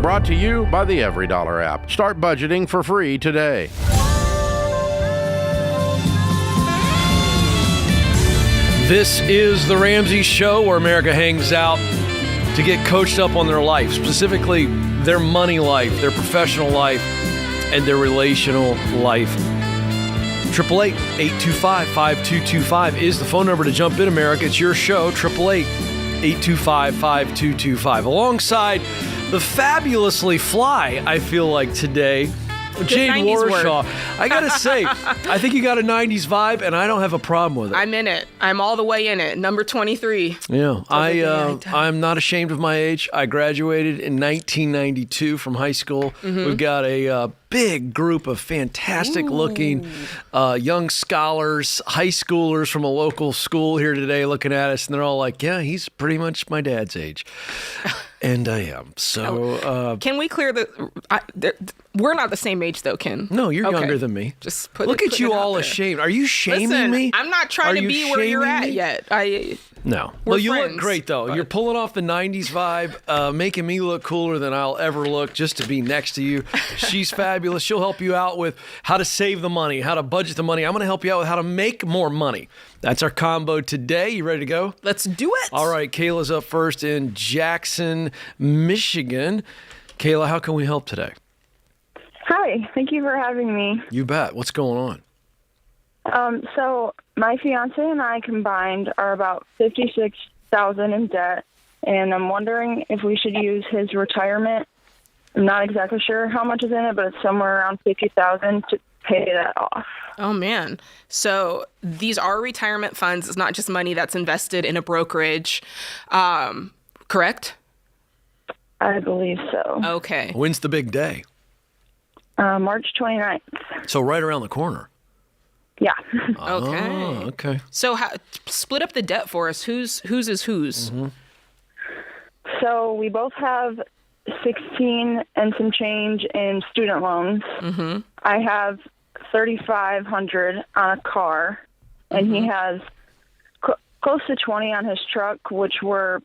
Brought to you by the EveryDollar app. Start budgeting for free today. This is the Ramsey Show, where America hangs out to get coached up on their life, specifically their money life, their professional life, and their relational life. 888-825-5225 is the phone number to jump in, America. It's your show, 888-825-5225. Alongside the fabulously fly, I feel like today, Jade Warshaw. I got to say, I think you got a 90s vibe, and I don't have a problem with it. I'm in it. I'm all the way in it. Number 23. Yeah, I'm not ashamed of my age. I graduated in 1992 from high school. Mm-hmm. We've got a big group of fantastic-looking young scholars, high schoolers from a local school here today looking at us, and they're all like, yeah, he's pretty much my dad's age. And I am. So, can we clear we're not the same age, though, Ken. No, you're younger than me. Just look at you all ashamed. Are you shaming me? I'm not trying to be where you're at yet. No. Well, you look great, though. But you're pulling off the 90s vibe, making me look cooler than I'll ever look just to be next to you. She's fabulous. She'll help you out with how to save the money, how to budget the money. I'm going to help you out with how to make more money. That's our combo today. You ready to go? Let's do it. All right. Kayla's up first in Jackson, Michigan. Kayla, how can we help today? Hi. Thank you for having me. You bet. What's going on? So my fiance and I combined are about $56,000 in debt, and I'm wondering if we should use his retirement. I'm not exactly sure how much is in it, but it's somewhere around $50,000 to pay that off. Oh, man. So these are retirement funds. It's not just money that's invested in a brokerage. Correct? I believe so. Okay. When's the big day? March 29th. So right around the corner. Yeah. Okay. Oh, okay. So split up the debt for us. Whose is whose? Mm-hmm. So we both have 16 and some change in student loans. Mm-hmm. I have $3,500 on a car, and he has close to 20 on his truck, which we're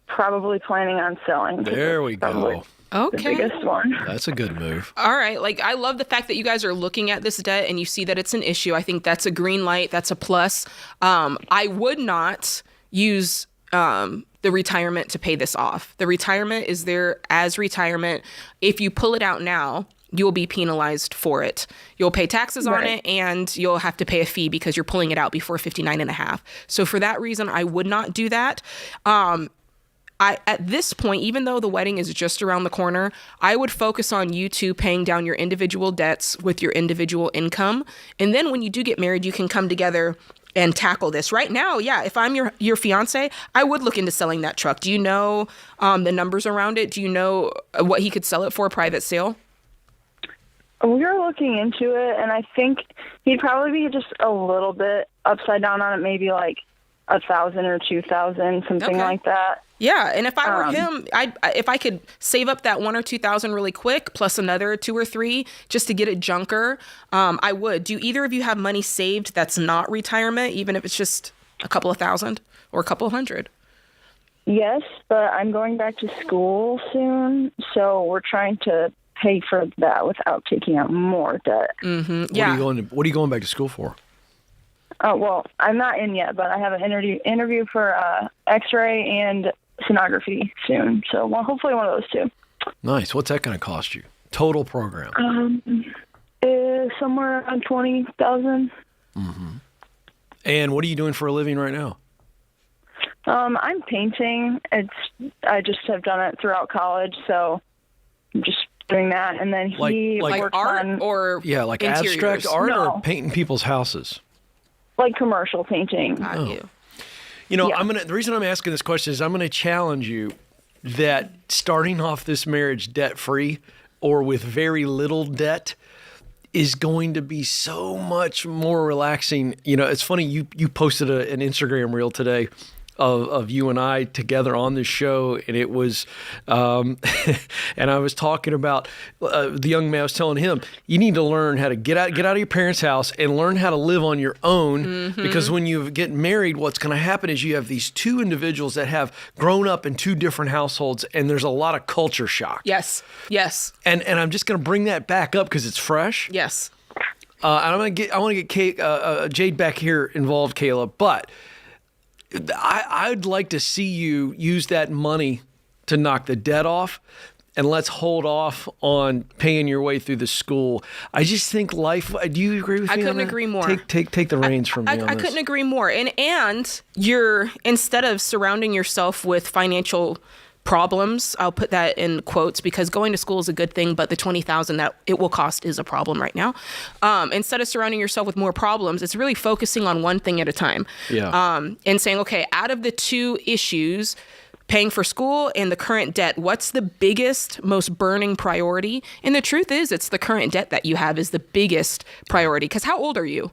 probably planning on selling. There we go. Okay. The biggest one. That's a good move. All right. Like, I love the fact that you guys are looking at this debt and you see that it's an issue. I think that's a green light. That's a plus. I would not use the retirement to pay this off. The retirement is there as retirement. If you pull it out now, you'll be penalized for it. You'll pay taxes on it, and you'll have to pay a fee because you're pulling it out before 59 and a half. So for that reason, I would not do that. At this point, even though the wedding is just around the corner, I would focus on you two paying down your individual debts with your individual income. And then when you do get married, you can come together and tackle this. Right now, yeah, if I'm your fiance, I would look into selling that truck. Do you know the numbers around it? Do you know what he could sell it for, a private sale? We're looking into it, and I think he'd probably be just a little bit upside down on it, maybe like $1,000 or $2,000, something like that. Yeah, and if I were him, if I could save up that $1,000 or $2,000 really quick, plus another 2 or 3 just to get it junker, I would. Do either of you have money saved that's not retirement, even if it's just a couple of thousand or a couple of hundred? Yes, but I'm going back to school soon, so we're trying to pay for that without taking out more debt. Mm-hmm. Yeah. What are you going back to school for? Well, I'm not in yet, but I have an interview for X-ray and sonography soon. So hopefully one of those two. Nice. What's that going to cost you? Total program? Somewhere around $20,000. Mm-hmm. And what are you doing for a living right now? I'm painting. I just have done it throughout college, so I'm just doing that. And then he like works art on, or like interiors? Abstract art No. or painting people's houses? Like commercial painting. Got you. You know, the reason I'm asking this question is I'm going to challenge you that starting off this marriage debt-free or with very little debt is going to be so much more relaxing. You know, it's funny, you posted an Instagram reel today of you and I together on this show, and it was, and I was talking about the young man. I was telling him, you need to learn how to get out of your parents' house and learn how to live on your own, because when you get married, what's going to happen is you have these two individuals that have grown up in two different households, and there's a lot of culture shock. Yes. And I'm just going to bring that back up because it's fresh. Yes. And I want to get Jade back here involved, Kayla, but I'd like to see you use that money to knock the debt off, and let's hold off on paying your way through the school. I just think life. Do you agree with me? I couldn't agree more. Take the reins from me. I couldn't agree more. And you're, instead of surrounding yourself with financial problems, I'll put that in quotes, because going to school is a good thing, but the $20,000 that it will cost is a problem right now. Instead of surrounding yourself with more problems, it's really focusing on one thing at a time. Yeah. And saying, okay, out of the two issues, paying for school and the current debt, what's the biggest, most burning priority? And the truth is, it's the current debt that you have is the biggest priority. Because how old are you?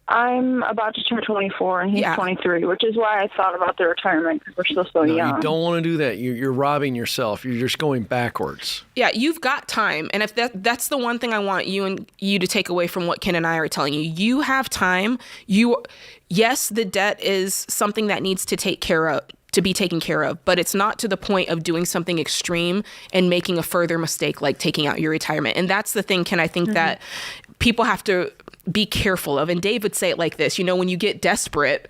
I'm about to turn 24, and he's 23, which is why I thought about the retirement, because we're still so young. You don't want to do that. You're robbing yourself. You're just going backwards. Yeah, you've got time. And if that's the one thing I want you to take away from what Ken and I are telling you. You have time. Yes, the debt is something that needs to be taken care of, but it's not to the point of doing something extreme and making a further mistake like taking out your retirement. And that's the thing, Ken, I think that people have to be careful of. And Dave would say it like this, when you get desperate,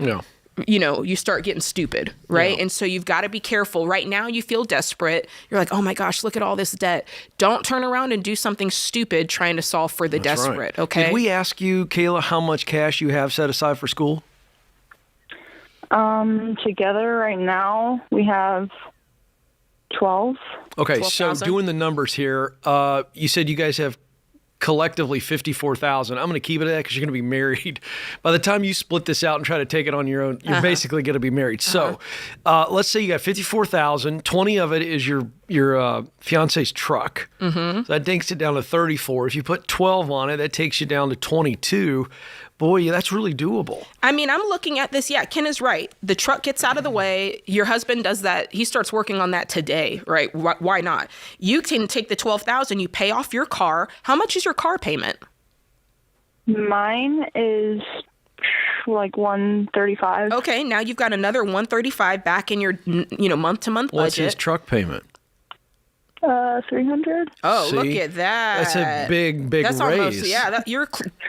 you start getting stupid, right? And so you've got to be careful. Right now you feel desperate. You're like, oh my gosh, look at all this debt. Don't turn around and do something stupid trying to solve for the desperate, right. Okay? Did we ask you, Kayla, how much cash you have set aside for school? Together right now we have 12. Okay, 12,000. so doing the numbers here, you said you guys have collectively $54,000. I'm going to keep it at that because you're going to be married. By the time you split this out and try to take it on your own, you're basically going to be married. So let's say you got $54,000. 20 of it is your fiance's truck. So that dinks it down to 34. If you put 12 on it, that takes you down to 22. Boy, that's really doable. I mean, I'm looking at this. Yeah, Ken is right. The truck gets out of the way. Your husband does that. He starts working on that today, right? Why not? You can take the $12,000. You pay off your car. How much is your car payment? Mine is like $135. Okay, now you've got another $135 back in your month-to-month budget. What's his truck payment? $300. Oh, See? Look at that. That's a big That's raise. Almost, you're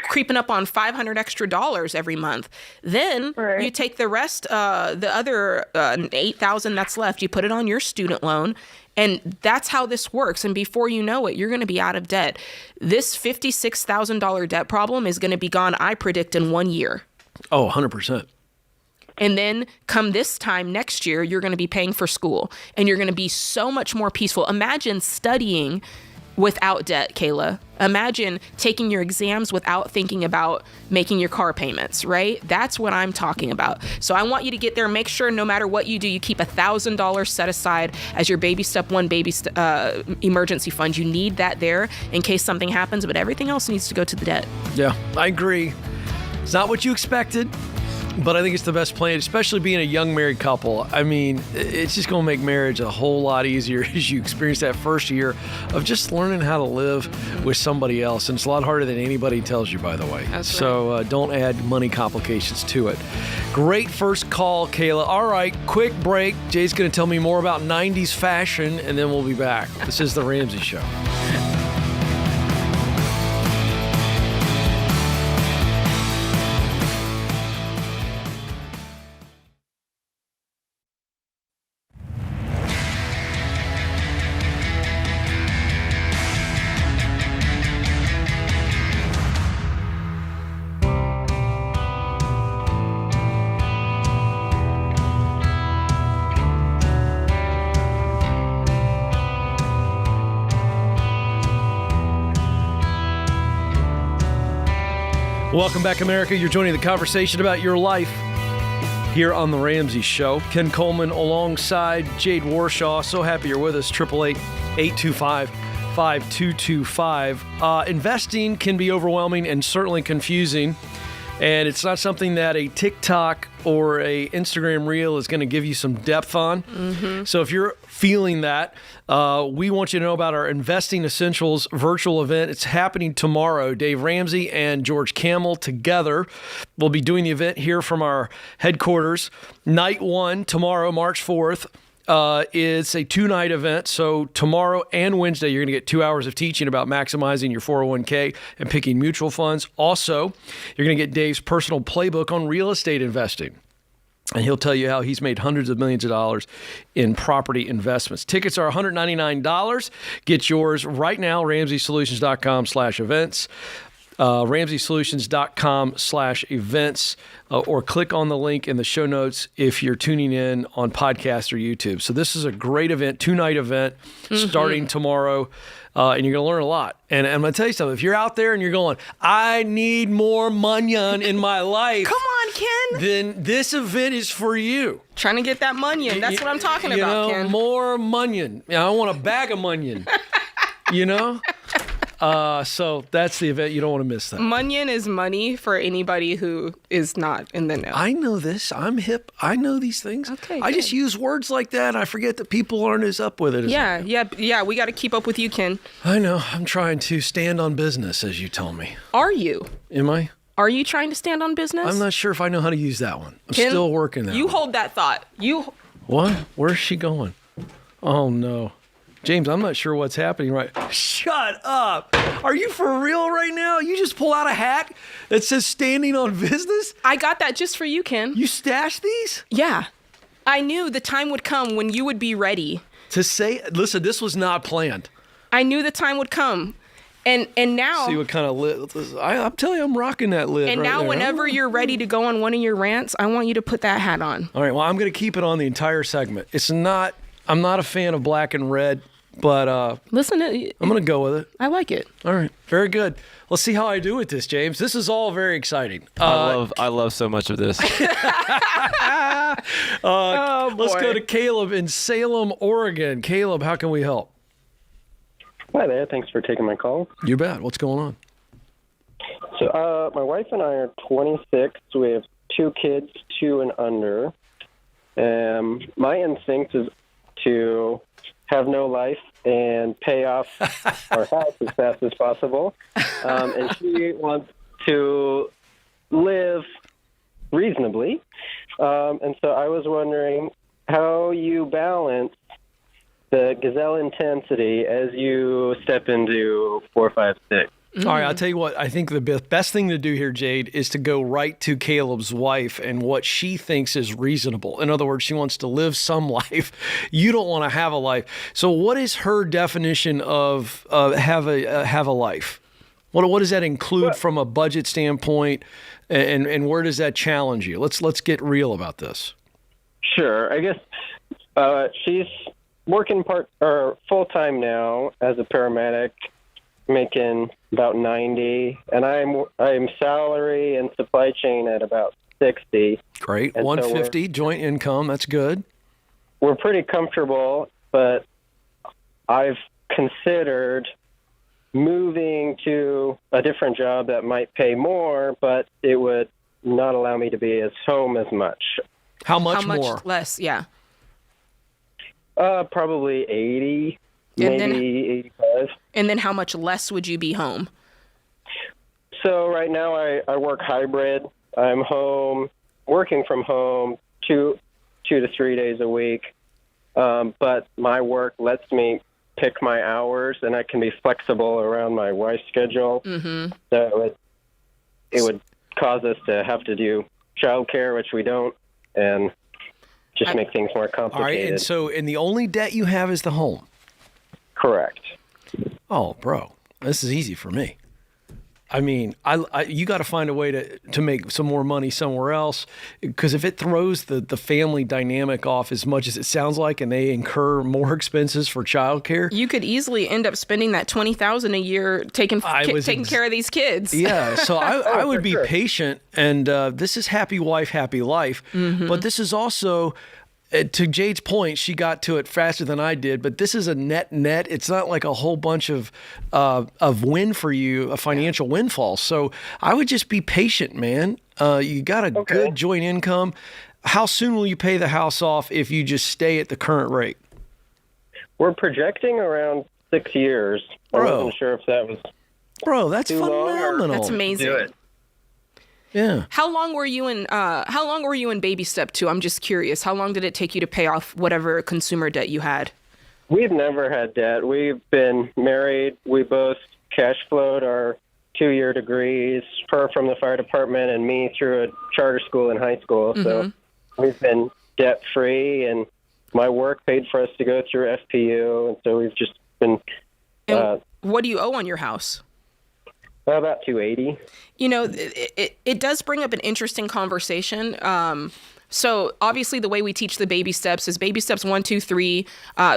creeping up on $500 extra every month. Then you take the rest, the other $8,000 that's left, you put it on your student loan, and that's how this works. And before you know it, you're going to be out of debt. This $56,000 debt problem is going to be gone, I predict, in 1 year. Oh, 100%. And then come this time next year, you're going to be paying for school, and you're going to be so much more peaceful. Imagine studying without debt, Kayla. Imagine taking your exams without thinking about making your car payments, right? That's what I'm talking about. So I want you to get there. Make sure no matter what you do, you keep $1,000 set aside as your baby step one emergency fund. You need that there in case something happens, but everything else needs to go to the debt. Yeah, I agree. It's not what you expected, but I think it's the best plan, especially being a young married couple. I mean, it's just going to make marriage a whole lot easier as you experience that first year of just learning how to live with somebody else. And it's a lot harder than anybody tells you, by the way. That's so don't add money complications to it. Great first call, Kayla. All right, quick break. Jay's going to tell me more about 90s fashion, and then we'll be back. This is The Ramsey Show. Welcome back, America. You're joining the conversation about your life here on The Ramsey Show. Ken Coleman alongside Jade Warshaw. So happy you're with us. 888-825-5225. Investing can be overwhelming and certainly confusing. And it's not something that a TikTok or a Instagram reel is going to give you some depth on. So if you're feeling that, we want you to know about our Investing Essentials virtual event. It's happening tomorrow. Dave Ramsey and George Camel together will be doing the event here from our headquarters. Night 1 tomorrow, March 4th. It's a 2-night event. So tomorrow and Wednesday, you're going to get 2 hours of teaching about maximizing your 401k and picking mutual funds. Also, you're going to get Dave's personal playbook on real estate investing. And he'll tell you how he's made hundreds of millions of dollars in property investments. Tickets are $199. Get yours right now, RamseySolutions.com/events. RamseySolutions.com/events, or click on the link in the show notes if you're tuning in on podcast or YouTube. So this is a great event, 2-night event starting tomorrow, and you're going to learn a lot. And I'm going to tell you something. If you're out there and you're going, I need more munyon in my life. Come on, Ken. Then this event is for you. Trying to get that munyon. That's what I'm talking you about, know, Ken. More munyon. I want a bag of munyon. You know? So that's the event. You don't want to miss that. Munyon is money for anybody who is not in the know. I know this. I'm hip. I know these things. Okay, I just use words like that, and I forget that people aren't as up with it. Yeah. We got to keep up with you, Ken. I know. I'm trying to stand on business, as you told me. Are you? Am I? Are you trying to stand on business? I'm not sure if I know how to use that one. I'm Ken, still working that You one. hold that thought. What? Where's she going? Oh, no. James, I'm not sure what's happening right. Shut up. Are you for real right now? You just pull out a hat that says standing on business? I got that just for you, Ken. You stashed these? Yeah. I knew the time would come when you would be ready. To say, listen, this was not planned. I knew the time would come. And now... See what kind of lid... I'm telling you, I'm rocking that lid And right now there. whenever you're ready to go on one of your rants, I want you to put that hat on. All right, well, I'm going to keep it on the entire segment. I'm not a fan of black and red. But listen, I'm going to go with it. I like it. All right. Very good. Let's see how I do with this, James. This is all very exciting. I love so much of this. Let's go to Caleb in Salem, Oregon. Caleb, how can we help? Hi there. Thanks for taking my call. You bet. What's going on? So my wife and I are 26. We have 2 kids, 2 and under. My instinct is to have no life and pay off our house as fast as possible. And she wants to live reasonably. And so I was wondering how you balance the gazelle intensity as you step into 4, 5, 6. All right, I'll tell you what. I think the best thing to do here, Jade, is to go right to Caleb's wife and what she thinks is reasonable. In other words, she wants to live some life. You don't want to have a life. So what is her definition of have a life? What does that include from a budget standpoint, and where does that challenge you? Let's get real about this. Sure. I guess she's working full-time now as a paramedic, making about 90, and I'm salary and supply chain at about 60. Great. And 150 joint income. That's good. We're pretty comfortable, but I've considered moving to a different job that might pay more, but it would not allow me to be at home as much. How much more? Less? Yeah. Probably 80, maybe 85. And then how much less would you be home? So right now I work hybrid. I'm home, working from home 2 to 3 days a week. But my work lets me pick my hours, and I can be flexible around my wife's schedule. Mm-hmm. So it would cause us to have to do childcare, which we don't, and just make things more complicated. All right, and the only debt you have is the home. Correct. Oh, bro, this is easy for me. I mean, you got to find a way to make some more money somewhere else, because if it throws the family dynamic off as much as it sounds like, and they incur more expenses for childcare, you could easily end up spending that $20,000 a year taking care of these kids. Yeah, so I would be patient, and this is happy wife, happy life, but this is also to Jade's point, she got to it faster than I did, but this is a net. It's not like a whole bunch of win for you, a financial windfall. So I would just be patient, man. You got a good joint income. How soon will you pay the house off if you just stay at the current rate? We're projecting around 6 years. I wasn't sure if that was that's too phenomenal. long or That's amazing. do it. Yeah. How long were you in baby step 2? I'm just curious. How long did it take you to pay off whatever consumer debt you had? We've never had debt. We've been married. We both cash flowed our 2-year degrees, her from the fire department and me through a charter school in high school. So we've been debt free, and my work paid for us to go through FPU, and so we've just been. What do you owe on your house? About $280. You know, it does bring up an interesting conversation. So obviously the way we teach the baby steps is baby steps 1, 2, 3.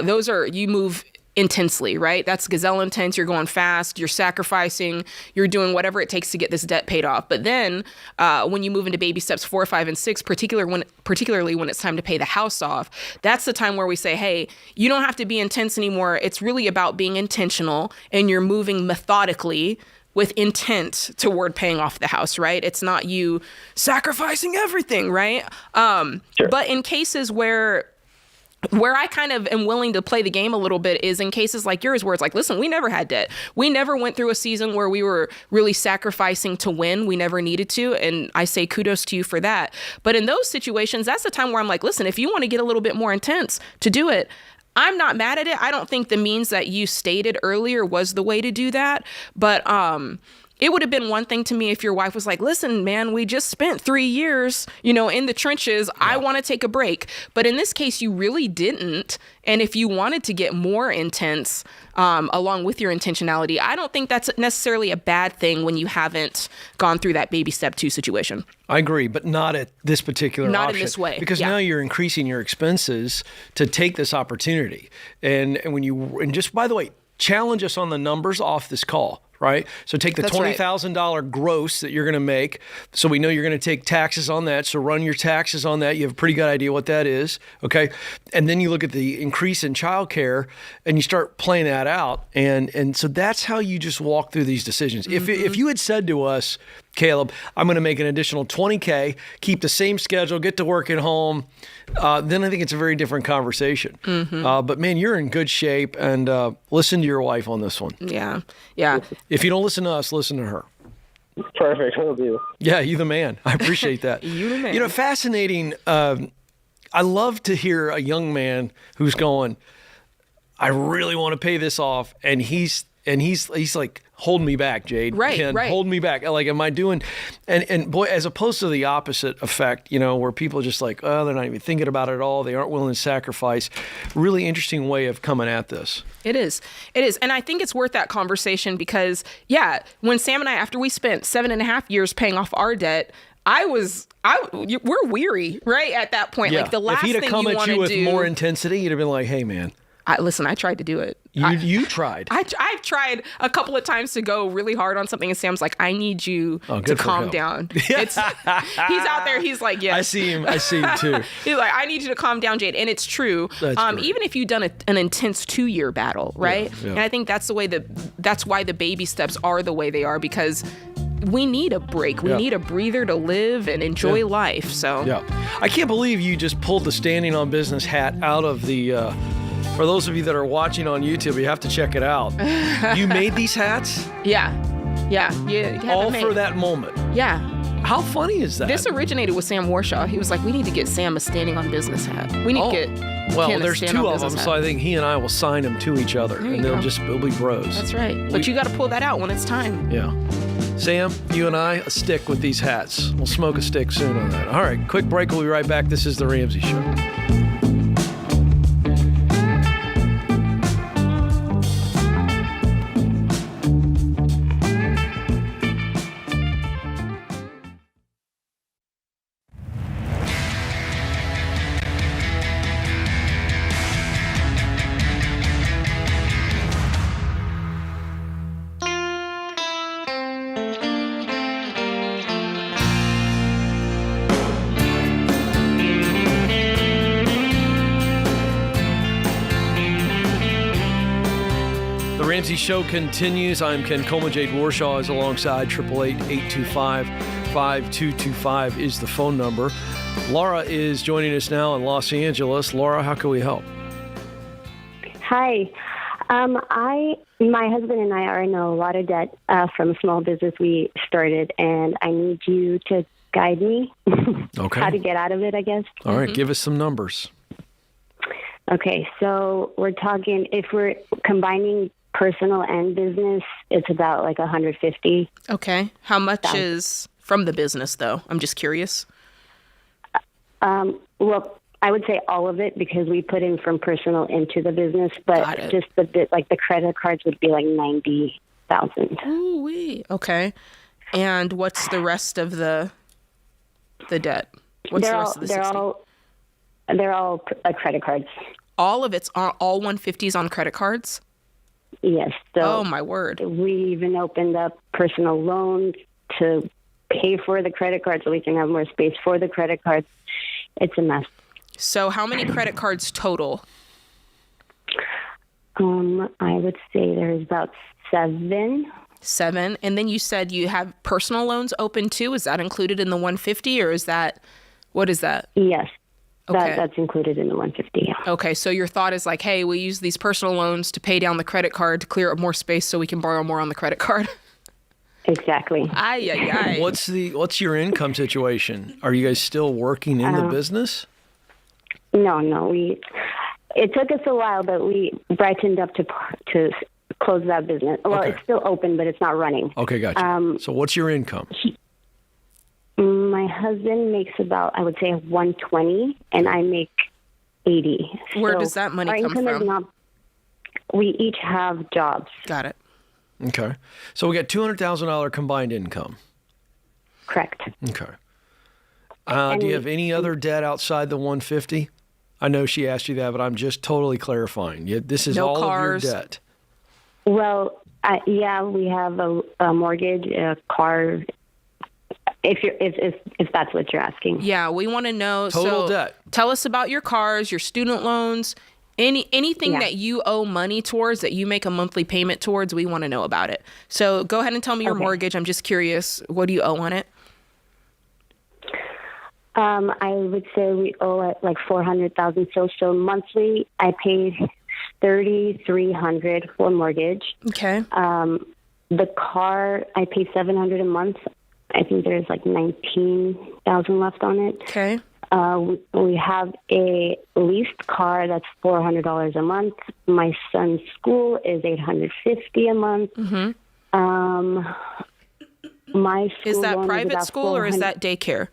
Those are, you move intensely, right? That's gazelle intense. You're going fast. You're sacrificing. You're doing whatever it takes to get this debt paid off. But then when you move into baby steps 4, 5, and 6, particularly when it's time to pay the house off, that's the time where we say, hey, you don't have to be intense anymore. It's really about being intentional, and you're moving methodically with intent toward paying off the house, right? It's not you sacrificing everything, right? Sure. But in cases where I kind of am willing to play the game a little bit is in cases like yours, where it's like, listen, we never had debt. We never went through a season where we were really sacrificing to win. We never needed to. And I say kudos to you for that. But in those situations, that's the time where I'm like, listen, if you want to get a little bit more intense to do it, I'm not mad at it. I don't think the means that you stated earlier was the way to do that. But it would have been one thing to me if your wife was like, listen, man, we just spent 3 years, in the trenches. Yeah. I want to take a break. But in this case, you really didn't. And if you wanted to get more intense along with your intentionality, I don't think that's necessarily a bad thing when you haven't gone through that baby step 2 situation. I agree, but not at this particular Not option. in this way. Because now you're increasing your expenses to take this opportunity. And just, by the way, challenge us on the numbers off this call. Right? So take the $20,000 gross that you're going to make. So we know you're going to take taxes on that. So run your taxes on that. You have a pretty good idea what that is. Okay. And then you look at the increase in childcare and you start playing that out. And so that's how you just walk through these decisions. Mm-hmm. If you had said to us, Caleb, I'm going to make an additional $20K, keep the same schedule, get to work at home, then I think it's a very different conversation. Mm-hmm. But man, you're in good shape, and listen to your wife on this one. Yeah. Yeah. If you don't listen to us, listen to her. Perfect. Will do. Yeah, you the man. I appreciate that. You the man. Fascinating. I love to hear a young man who's going, I really want to pay this off, and he's like, hold me back, Jade. Right. Hold me back. Like, am I doing? And boy, as opposed to the opposite effect, where people are just like, oh, they're not even thinking about it at all. They aren't willing to sacrifice. Really interesting way of coming at this. It is. And I think it's worth that conversation because, when Sam and I, after we spent 7.5 years paying off our debt, we're weary, right? At that point, like the last thing you want to do. If he'd have come at you with more intensity, you'd have been like, hey, man. Listen, I tried to do it. You tried. I've tried a couple of times to go really hard on something, and Sam's like, I need you to calm down. He's out there. He's like, yes. I see him too. He's like, I need you to calm down, Jade. And it's true. Even if you've done an intense 2-year battle, right? Yeah. And I think that's why the baby steps are the way they are, because we need a break. We need a breather to live and enjoy life. So I can't believe you just pulled the Standing on Business hat out of the... For those of you that are watching on YouTube, you have to check it out. You made these hats? Yeah. All for that moment. Yeah. How funny is that? This originated with Sam Warshaw. He was like, we need to get Sam a Standing on Business hat. We need to get Ken there's 2 of them, so I think he and I will sign them to each other, and they'll be bros. That's right. But you got to pull that out when it's time. Yeah. Sam, you and I, a stick with these hats. We'll smoke a stick soon on that. All right, quick break. We'll be right back. This is The Ramsey Show. Ramsey Show continues. I'm Ken. Coleman Jade Warshaw is alongside. 888-825-5225 is the phone number. Laura is joining us now in Los Angeles. Laura, how can we help? Hi. My husband and I are in a lot of debt from a small business we started, and I need you to guide me Okay. how to get out of it, I guess. All right, give us some numbers. Okay, so we're talking, if we're combining personal and business, it's about like 150. Okay. How much is from the business, though? I'm just curious. Well, I would say all of it because we put in from personal into the business, Got it. but just the bit, like the credit cards would be like 90,000. Ooh-wee. Okay. And what's the rest of the debt? What's the rest of the 60? They're all credit cards. All of it's all 150s on credit cards? Yes. So Oh, my word. we even opened up personal loans to pay for the credit cards so we can have more space for the credit cards. It's a mess. So how many credit cards total? I would say there's about 7. 7. And then you said you have personal loans open too. Is that included in the 150 or what is that? Yes. Okay. That's included in the 150. Yeah. Okay, so your thought is like, hey, we use these personal loans to pay down the credit card to clear up more space so we can borrow more on the credit card. Exactly. Ay, ay, ay. What's your income situation? Are you guys still working in the business? No. It took us a while, but we brightened up to close that business. Well, Okay. it's still open, but it's not running. Okay, gotcha. So what's your income? My husband makes about, I would say, 120, and I make 80. Where So does that money our come income is from? not. We each have jobs. Got it. Okay. So we got $200,000 combined income. Correct. Okay. Do you have any other debt outside the 150? I know she asked you that, but I'm just totally clarifying. This is No all cars. of your debt. Well, yeah, we have a mortgage, a car. If that's what you're asking. Yeah, we want to know. Total so debt. Tell us about your cars, your student loans, anything Yeah. that you owe money towards that you make a monthly payment towards. We want to know about it. So go ahead and tell me your Okay. mortgage. I'm just curious. What do you owe on it? I would say we owe at like 400,000. So monthly, I pay 3,300 for mortgage. Okay. The car, I pay 700 a month. I think there's like 19,000 left on it. Okay. We have a leased car that's $400 a month. My son's school is $850 a month. Mm-hmm. My school Is that loan private about school or is 400 that daycare?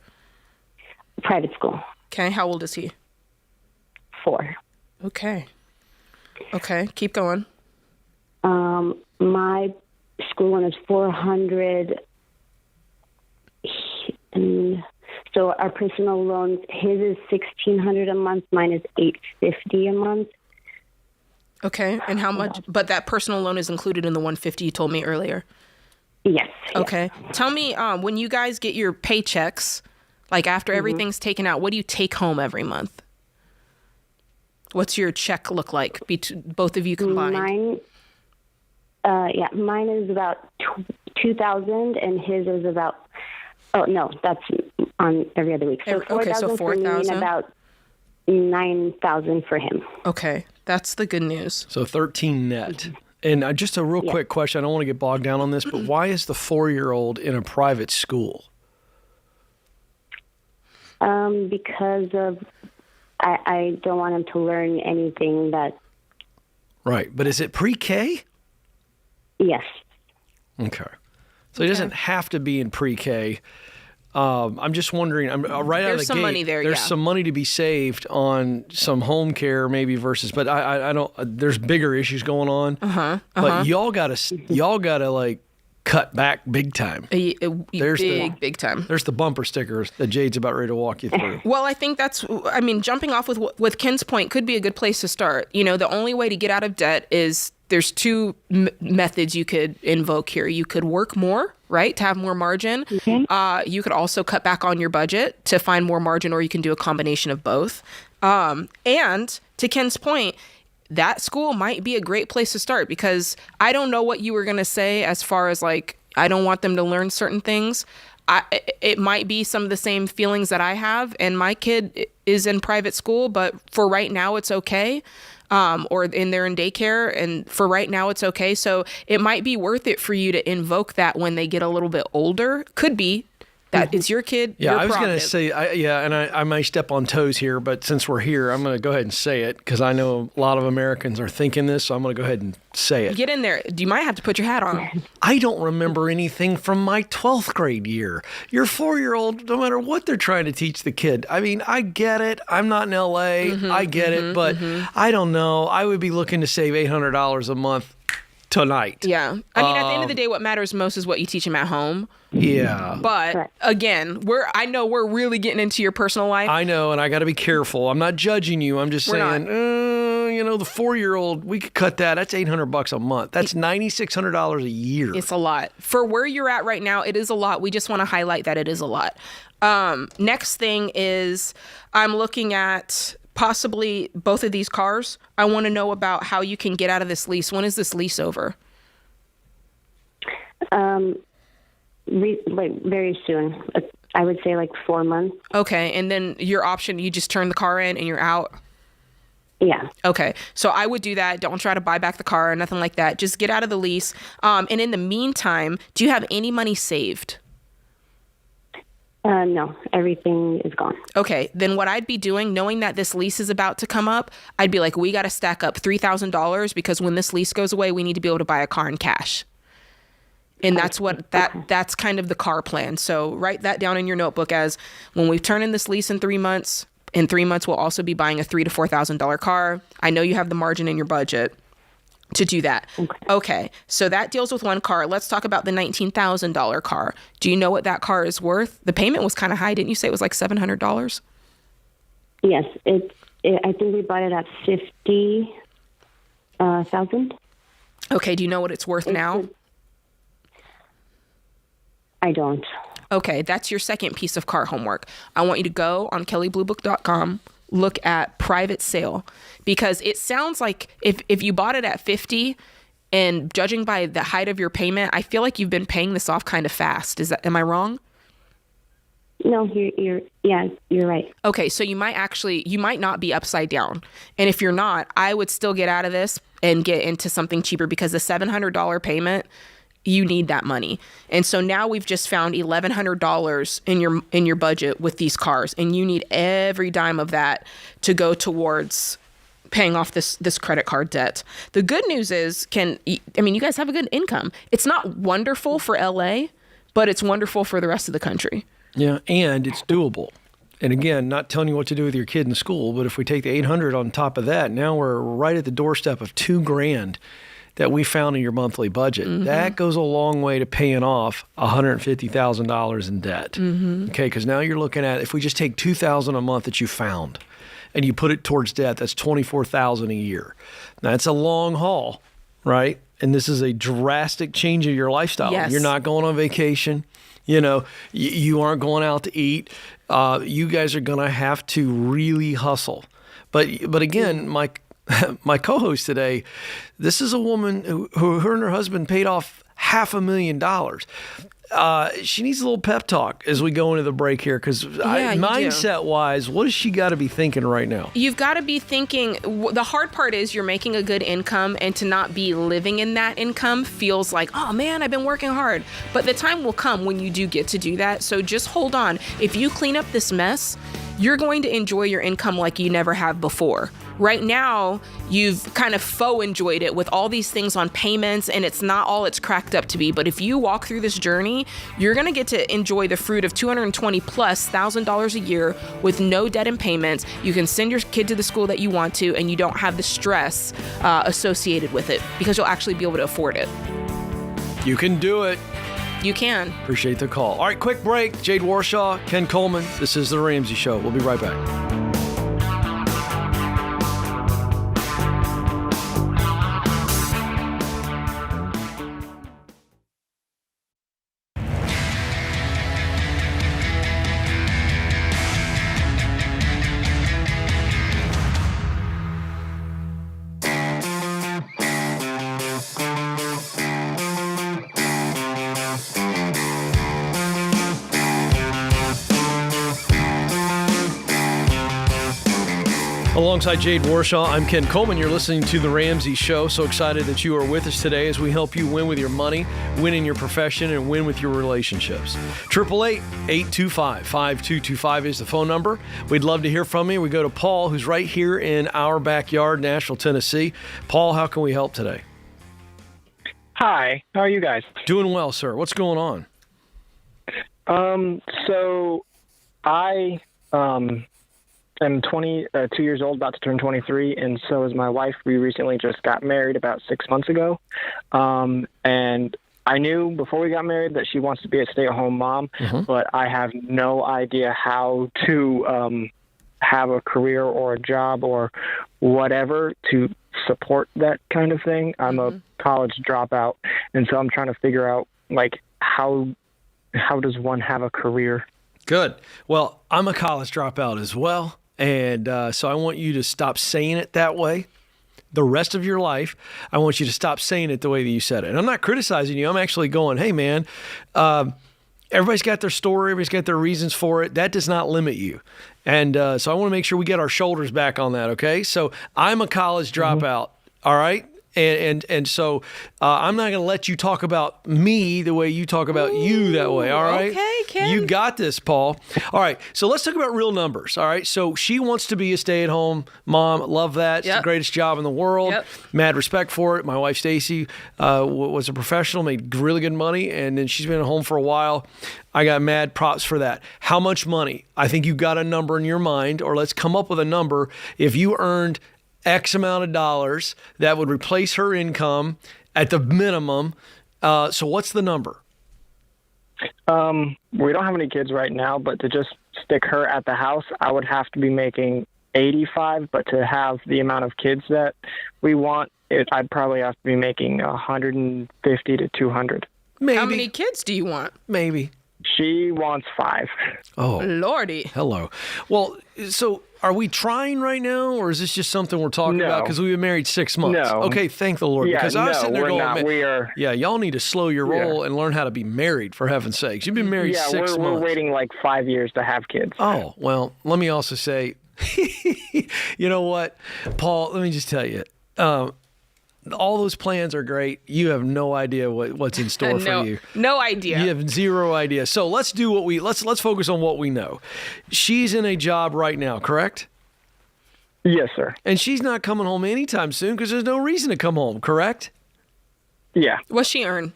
private school? Okay. How old is he? 4. Okay. Okay. Keep going. My school loan is 400. And so our personal loans, his is 1,600 a month. Mine is 850 a month. Okay. And how much? But that personal loan is included in the 150 you told me earlier. Yes. Okay. Tell me, when you guys get your paychecks, like after everything's taken out, what do you take home every month? What's your check look like, both of you combined? Mine is about 2,000, and his is about. Oh no, that's on every other week. So 4,000 for me and about 9,000 for him. Okay, that's the good news. So 13 net. And just a real quick question. I don't want to get bogged down on this, but why is the 4-year-old in a private school? Because of I don't want him to learn anything that. Right, but is it pre-K? Yes. Okay. So he doesn't have to be in pre-K. I'm just wondering. I'm right out of the There's some gate. money there, There's yeah. some money to be saved on some home care, maybe versus. But I don't. There's bigger issues going on. But y'all gotta like cut back big time. Big time. There's the bumper stickers that Jade's about ready to walk you through. Well, I think jumping off with Ken's point could be a good place to start. You know, the only way to get out of debt is there's 2 methods you could invoke here. You could work more, right, to have more margin. Mm-hmm. You could also cut back on your budget to find more margin, or you can do a combination of both. And to Ken's point, that school might be a great place to start, because I don't know what you were going to say as far as like, I don't want them to learn certain things. It might be some of the same feelings that I have, and my kid is in private school, but for right now it's okay. Or they're in daycare, and for right now it's okay. So it might be worth it for you to invoke that when they get a little bit older. Could be that it's your kid. Yeah, I was going to say, I may step on toes here, but since we're here, I'm going to go ahead and say it, because I know a lot of Americans are thinking this, so I'm going to go ahead and say it. Get in there. You might have to put your hat on. I don't remember anything from my 12th grade year. Your 4-year-old, no matter what they're trying to teach the kid. I mean, I get it. I'm not in L.A. I get it, but I don't know. I would be looking to save $800 a month tonight. Yeah. I mean, at the end of the day, what matters most is what you teach them at home. Yeah. But again, I know we're really getting into your personal life. I know, and I got to be careful. I'm not judging you. I'm just saying, the 4-year-old, we could cut that. That's $800 a month. That's $9,600 a year. It's a lot. For where you're at right now, it is a lot. We just want to highlight that it is a lot. Next thing is, I'm looking at possibly both of these cars. I want to know about how you can get out of this lease. When is this lease over? Very soon. I would say like 4 months. Okay, and then your option, you just turn the car in and you're out? Yeah. Okay, so I would do that. Don't try to buy back the car or nothing like that. Just get out of the lease. And in the meantime, do you have any money saved? No, everything is gone. Okay, then what I'd be doing, knowing that this lease is about to come up, I'd be like, we got to stack up $3,000, because when this lease goes away, we need to be able to buy a car in cash. And that's what that's kind of the car plan. So write that down in your notebook as, when we turn in this lease in 3 months, we'll also be buying a $3,000 to $4,000 car. I know you have the margin in your budget to do that. Okay, so that deals with one car. Let's talk about the $19,000 car. Do you know what that car is worth? The payment was kind of high. Didn't you say it was like $700? Yes, I think we bought it at $50,000. Okay, do you know what it's worth now? I don't. Okay, that's your second piece of car homework. I want you to go on kellybluebook.com, look at private sale, because it sounds like if you bought it at 50, and judging by the height of your payment, I feel like you've been paying this off kind of fast. Am I wrong? No, you're right. Okay, so you might not be upside down. And if you're not, I would still get out of this and get into something cheaper, because the $700 payment, you need that money. And so now we've just found $1,100 in your budget with these cars, and you need every dime of that to go towards paying off this credit card debt. The good news is, you guys have a good income. It's not wonderful for LA, but it's wonderful for the rest of the country. Yeah, and it's doable. And again, not telling you what to do with your kid in school, but if we take the $800 on top of that, now we're right at the doorstep of $2,000 that we found in your monthly budget. That goes a long way to paying off $150,000 in debt. Okay, because now you're looking at, if we just take $2,000 a month that you found and you put it towards debt, that's $24,000 a year. Now, that's a long haul, right? And this is a drastic change of your lifestyle. Yes. You're not going on vacation. You aren't going out to eat. You guys are going to have to really hustle. But again, my co-host today, this is a woman who her and her husband paid off $500,000. She needs a little pep talk as we go into the break here, because mindset-wise, what has she got to be thinking right now? You've got to be thinking, the hard part is you're making a good income, and to not be living in that income feels like, oh man, I've been working hard. But the time will come when you do get to do that. So just hold on. If you clean up this mess, you're going to enjoy your income like you never have before. Right now, you've kind of faux enjoyed it with all these things on payments, and it's not all it's cracked up to be. But if you walk through this journey, you're going to get to enjoy the fruit of $220,000+ a year with no debt and payments. You can send your kid to the school that you want to, and you don't have the stress associated with it, because you'll actually be able to afford it. You can do it. You can. Appreciate the call. All right, quick break. Jade Warshaw, Ken Coleman. This is The Ramsey Show. We'll be right back. Alongside Jade Warshaw, I'm Ken Coleman. You're listening to The Ramsey Show. So excited that you are with us today as we help you win with your money, win in your profession, and win with your relationships. 888-825-5225 is the phone number. We'd love to hear from you. We go to Paul, who's right here in our backyard, Nashville, Tennessee. Paul, how can we help today? Hi, how are you guys? Doing well, sir. What's going on? So I am 22 years old, about to turn 23, and so is my wife. We recently just got married about 6 months ago. And I knew before we got married that she wants to be a stay-at-home mom, but I have no idea how to have a career or a job or whatever to support that kind of thing. I'm a college dropout, and so I'm trying to figure out, like, how does one have a career? Good. Well, I'm a college dropout as well. And so I want you to stop saying it that way. The rest of your life, I want you to stop saying it the way that you said it. And I'm not criticizing you. I'm actually going, hey, man, everybody's got their story. Everybody's got their reasons for it. That does not limit you. And so I want to make sure we get our shoulders back on that, okay? So I'm a college dropout, all right? And so I'm not going to let you talk about me the way you talk about you that way, all right? Okay, Ken. You got this, Paul. All right, so let's talk about real numbers, all right? So she wants to be a stay-at-home mom. Love that. It's the greatest job in the world. Mad respect for it. My wife, Stacy, was a professional, made really good money, and then she's been at home for a while. I got mad props for that. How much money? I think you got a number in your mind, or let's come up with a number. If you earned X amount of dollars, that would replace her income at the minimum. So what's the number? We don't have any kids right now, but to just stick her at the house, I would have to be making 85, but to have the amount of kids that we want, I'd probably have to be making 150 to 200. Maybe. How many kids do you want? Maybe. She wants 5. Oh. Lordy. Hello. Well, so are we trying right now, or is this just something we're talking about because we've been married 6 months? No. Okay, thank the Lord. Yeah, because I was sitting there we're going, not. We are. Yeah, y'all need to slow your roll and learn how to be married, for heaven's sakes. You've been married 6 months. We're waiting like 5 years to have kids. Oh, well, let me also say, you know what, Paul, let me just tell you, all those plans are great. You have no idea what's in store for you. No idea. You have zero idea. So let's do let's focus on what we know. She's in a job right now, correct? Yes, sir. And she's not coming home anytime soon because there's no reason to come home, correct? Yeah. What's she earn?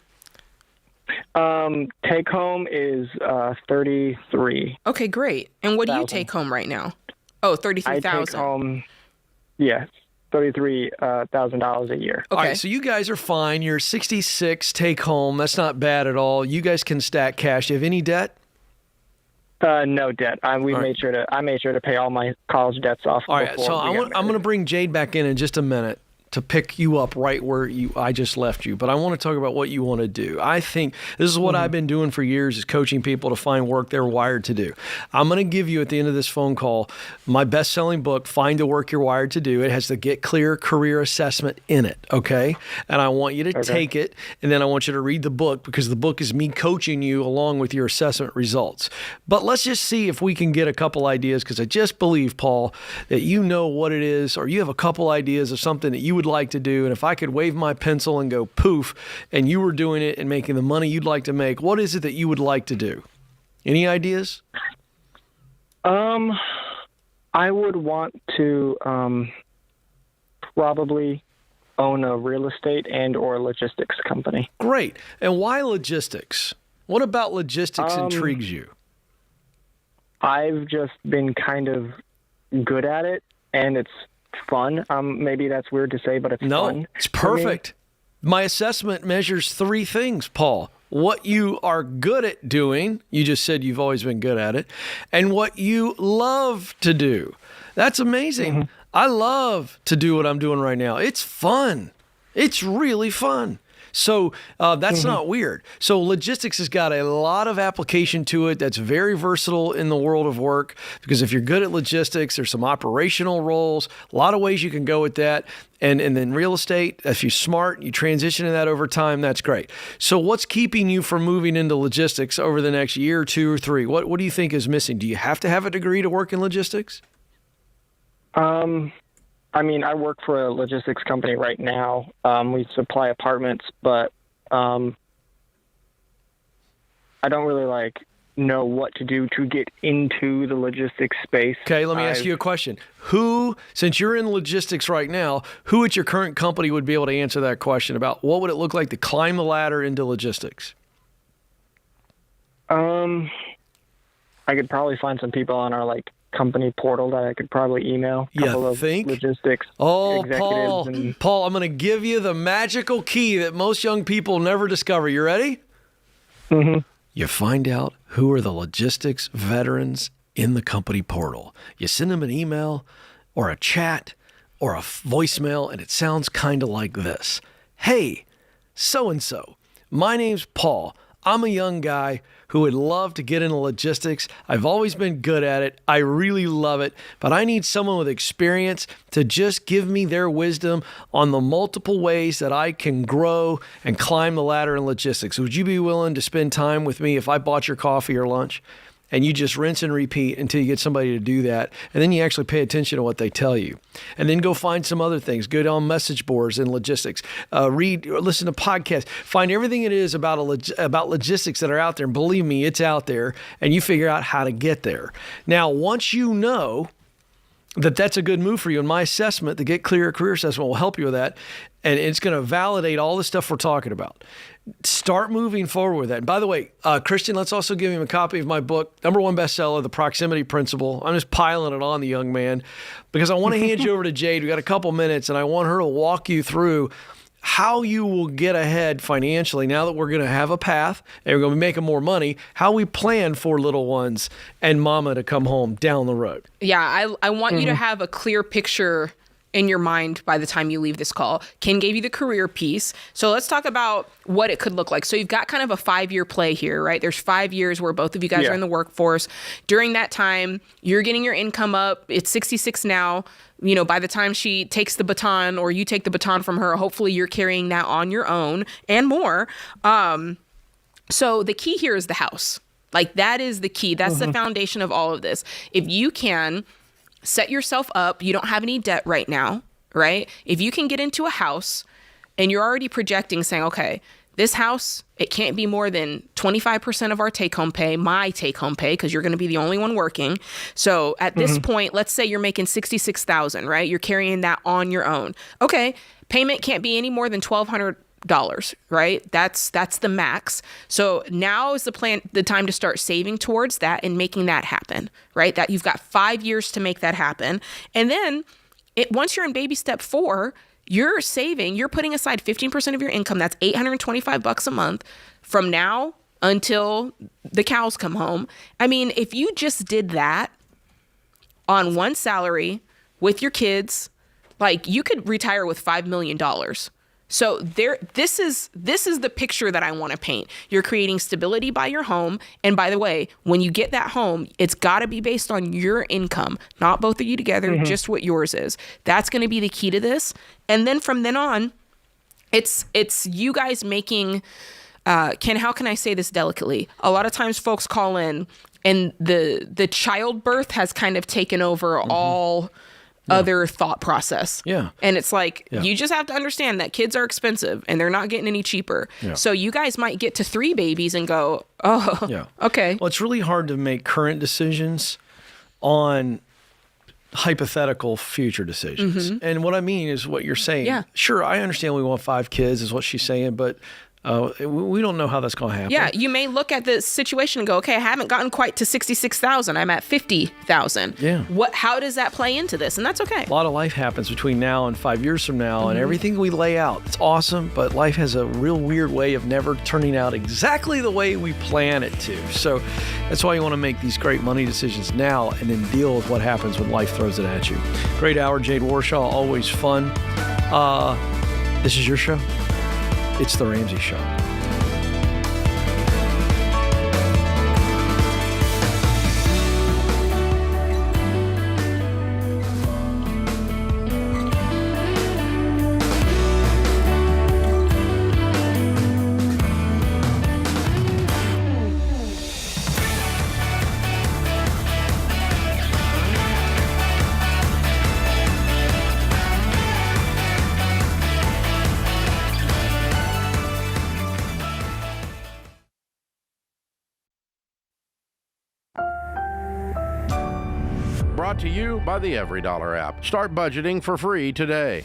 Take home is 33. Okay, great. And what do you take home right now? Oh, 33,000. I take home, yes. $33,000 a year. Okay. All right, so you guys are fine. You're 66 take home. That's not bad at all. You guys can stack cash. Do you have any debt? No debt. I made sure to pay all my college debts off. All right, so I'm going to bring Jade back in just a minute to pick you up right where I just left you. But I want to talk about what you want to do. I think this is what I've been doing for years, is coaching people to find work they're wired to do. I'm going to give you at the end of this phone call my best-selling book, Find the Work You're Wired to Do. It has the Get Clear Career Assessment in it, okay? And I want you to take it, and then I want you to read the book, because the book is me coaching you along with your assessment results. But let's just see if we can get a couple ideas, because I just believe, Paul, that you know what it is, or you have a couple ideas of something that you would like to do. And if I could wave my pencil and go poof, and you were doing it and making the money you'd like to make, what is it that you would like to do? Any ideas? I would want to probably own a real estate and or logistics company. Great. And why logistics? What about logistics intrigues you? I've just been kind of good at it, and it's fun. Maybe that's weird to say, but it's fun. No, it's perfect. My assessment measures 3 things, Paul. What you are good at doing, you just said you've always been good at it, and what you love to do. That's amazing. I love to do what I'm doing right now. It's fun. It's really fun. So that's not weird. So logistics has got a lot of application to it that's very versatile in the world of work, because if you're good at logistics, there's some operational roles, a lot of ways you can go with that. And then real estate, if you're smart, you transition to that over time, that's great. So what's keeping you from moving into logistics over the next year, 2 or 3? What do you think is missing? Do you have to have a degree to work in logistics? I mean, I work for a logistics company right now. We supply apartments, but I don't really know what to do to get into the logistics space. Okay, let me ask you a question. Since you're in logistics right now, who at your current company would be able to answer that question about what would it look like to climb the ladder into logistics? I could probably find some people on our company portal that I could probably email. You think? Logistics Paul, executives. Paul, I'm going to give you the magical key that most young people never discover. You ready? Mm-hmm. You find out who are the logistics veterans in the company portal. You send them an email or a chat or a voicemail, and it sounds kind of like this. Hey, so-and-so, my name's Paul. I'm a young guy who would love to get into logistics. I've always been good at it. I really love it, but I need someone with experience to just give me their wisdom on the multiple ways that I can grow and climb the ladder in logistics. Would you be willing to spend time with me if I bought your coffee or lunch? And you just rinse and repeat until you get somebody to do that. And then you actually pay attention to what they tell you. And then go find some other things. Go on message boards in logistics. Read or listen to podcasts. Find everything it is about logistics that are out there. And believe me, it's out there. And you figure out how to get there. Now, once you know that that's a good move for you, in my assessment, the Get Clear Career Assessment will help you with that. And it's going to validate all the stuff we're talking about. Start moving forward with that. And by the way, Christian, let's also give him a copy of my book, #1 bestseller, The Proximity Principle. I'm just piling it on the young man because I want to hand you over to Jade. We got a couple minutes, and I want her to walk you through how you will get ahead financially now that we're going to have a path and we're going to be making more money, how we plan for little ones and mama to come home down the road. Yeah, I want you to have a clear picture in your mind by the time you leave this call. Ken gave you the career piece. So let's talk about what it could look like. So you've got kind of a 5-year play here, right? There's 5 years where both of you guys are in the workforce. During that time, you're getting your income up. It's 66 now. You know, by the time she takes the baton or you take the baton from her, hopefully you're carrying that on your own and more. So the key here is the house. That is the key. That's the foundation of all of this. If you can set yourself up. You don't have any debt right now, right? If you can get into a house and you're already projecting saying, okay, this house, it can't be more than 25% of our take-home pay, my take-home pay, because you're going to be the only one working. So at this point, let's say you're making $66,000, right? You're carrying that on your own. Okay, payment can't be any more than $1,200. Right? That's the max. So now is the time to start saving towards that and making that happen, right? That you've got 5 years to make that happen. And then once you're in baby step 4, you're putting aside 15% of your income. That's $825 a month from now until the cows come home. I mean, if you just did that on one salary with your kids, you could retire with $5 million. So this is the picture that I want to paint. You're creating stability by your home. And by the way, when you get that home, it's got to be based on your income, not both of you together, just what yours is. That's going to be the key to this. And then from then on, it's you guys making, how can I say this delicately? A lot of times folks call in and the childbirth has kind of taken over all other thought process. Yeah. And it's you just have to understand that kids are expensive and they're not getting any cheaper. Yeah. So you guys might get to 3 babies and go, okay. Well, it's really hard to make current decisions on hypothetical future decisions. And what I mean is what you're saying. Yeah. Sure, I understand we want 5 kids is what she's saying, but we don't know how that's going to happen. Yeah, you may look at the situation and go, okay, I haven't gotten quite to 66,000. I'm at 50,000. Yeah. How does that play into this? And that's okay. A lot of life happens between now and 5 years from now, and everything we lay out, it's awesome, but life has a real weird way of never turning out exactly the way we plan it to. So that's why you want to make these great money decisions now and then deal with what happens when life throws it at you. Great hour, Jade Warshaw, always fun. This is your show. It's The Ramsey Show. Brought to you by the EveryDollar app. Start budgeting for free today.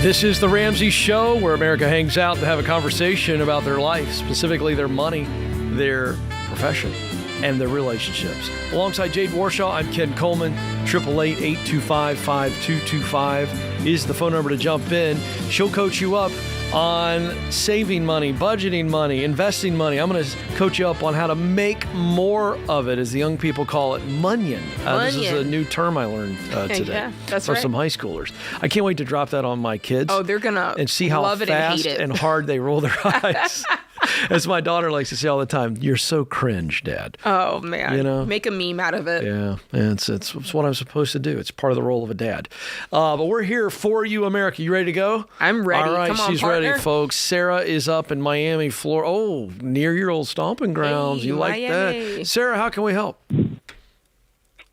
This is the Ramsey Show, where America hangs out to have a conversation about their life, specifically their money, their profession, and their relationships. Alongside Jade Warshaw, I'm Ken Coleman. 888-825-5225 is the phone number to jump in. She'll coach you up on saving money, budgeting money, investing money. I'm going to coach you up on how to make more of it, as the young people call it, money. This is a new term I learned today. Yeah, that's from right. some high schoolers. I can't wait to drop that on my kids. Oh, they're going to and see how love it fast and hate it. and hard they roll their eyes. As my daughter likes to say all the time, "You're so cringe, Dad." Oh, man. You know? Make a meme out of it. Yeah, it's what I'm supposed to do. It's part of the role of a dad. But we're here for you, America. You ready to go? I'm ready. All right, Come on, she's partner. ready, folks. Sarah is up in Miami, Florida. Oh, near your old stomping grounds. Hey, You like Miami. that? Sarah, how can we help?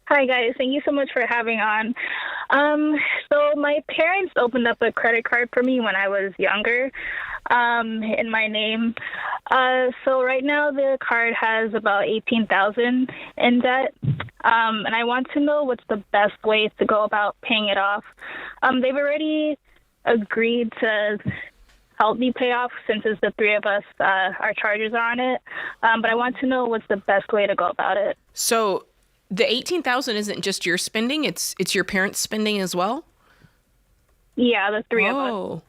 Hi, guys. Thank you so much for having on. So my parents opened up a credit card for me when I was younger, in my name. So right now the card has about $18,000 in debt. And I want to know what's the best way to go about paying it off. They've already agreed to help me pay off, since it's the three of us, our charges are on it. But I want to know what's the best way to go about it. So the $18,000 isn't just your spending, it's your parents' spending as well? Yeah, the three of us.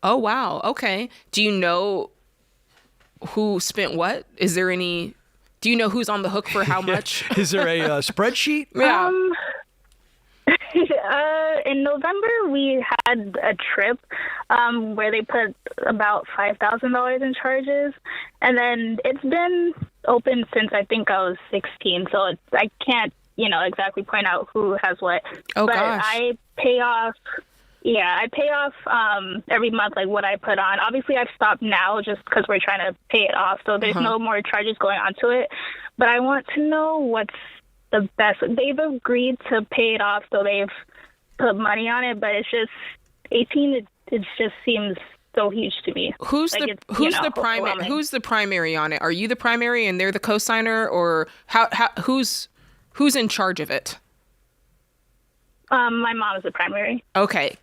Oh, wow. Okay. Do you know who spent what? Is there any... Do you know who's on the hook for how much? Is there a spreadsheet? Yeah. In November, we had a trip where they put about $5,000 in charges, and then it's been open since I think I was 16, so I can't, exactly point out who has what. Oh, but gosh. I pay off every month, like what I put on. Obviously, I've stopped now just because we're trying to pay it off, so there's no more charges going onto it. But I want to know what's the best. They've agreed to pay it off, so they've put money on it, but it's just 18. It just seems so huge to me. Who's the primary on it? Are you the primary and they're the co-signer, or who's in charge of it? My mom is the primary. Okay.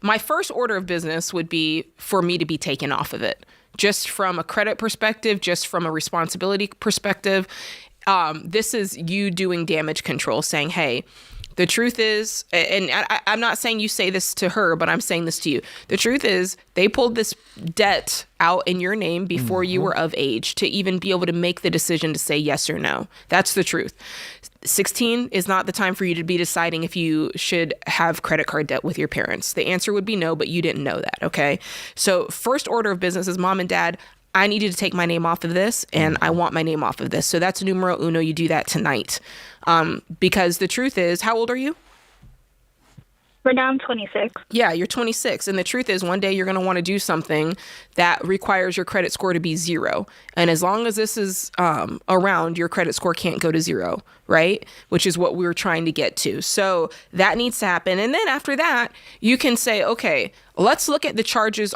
My first order of business would be for me to be taken off of it, just from a credit perspective, just from a responsibility perspective. This is you doing damage control, saying, hey, the truth is, and I'm not saying you say this to her, but I'm saying this to you. The truth is, they pulled this debt out in your name before you were of age to even be able to make the decision to say yes or no. That's the truth. 16 is not the time for you to be deciding if you should have credit card debt with your parents. The answer would be no, but you didn't know that, okay? So first order of business is, Mom and Dad, I need you to take my name off of this, and I want my name off of this. So that's numero uno. You do that tonight. Because the truth is, how old are you? Right now I'm 26. Yeah, you're 26. And the truth is, one day you're going to want to do something that requires your credit score to be 0. And as long as this is around, your credit score can't go to 0, right? Which is what we were trying to get to. So that needs to happen. And then after that, you can say, okay, let's look at what the charges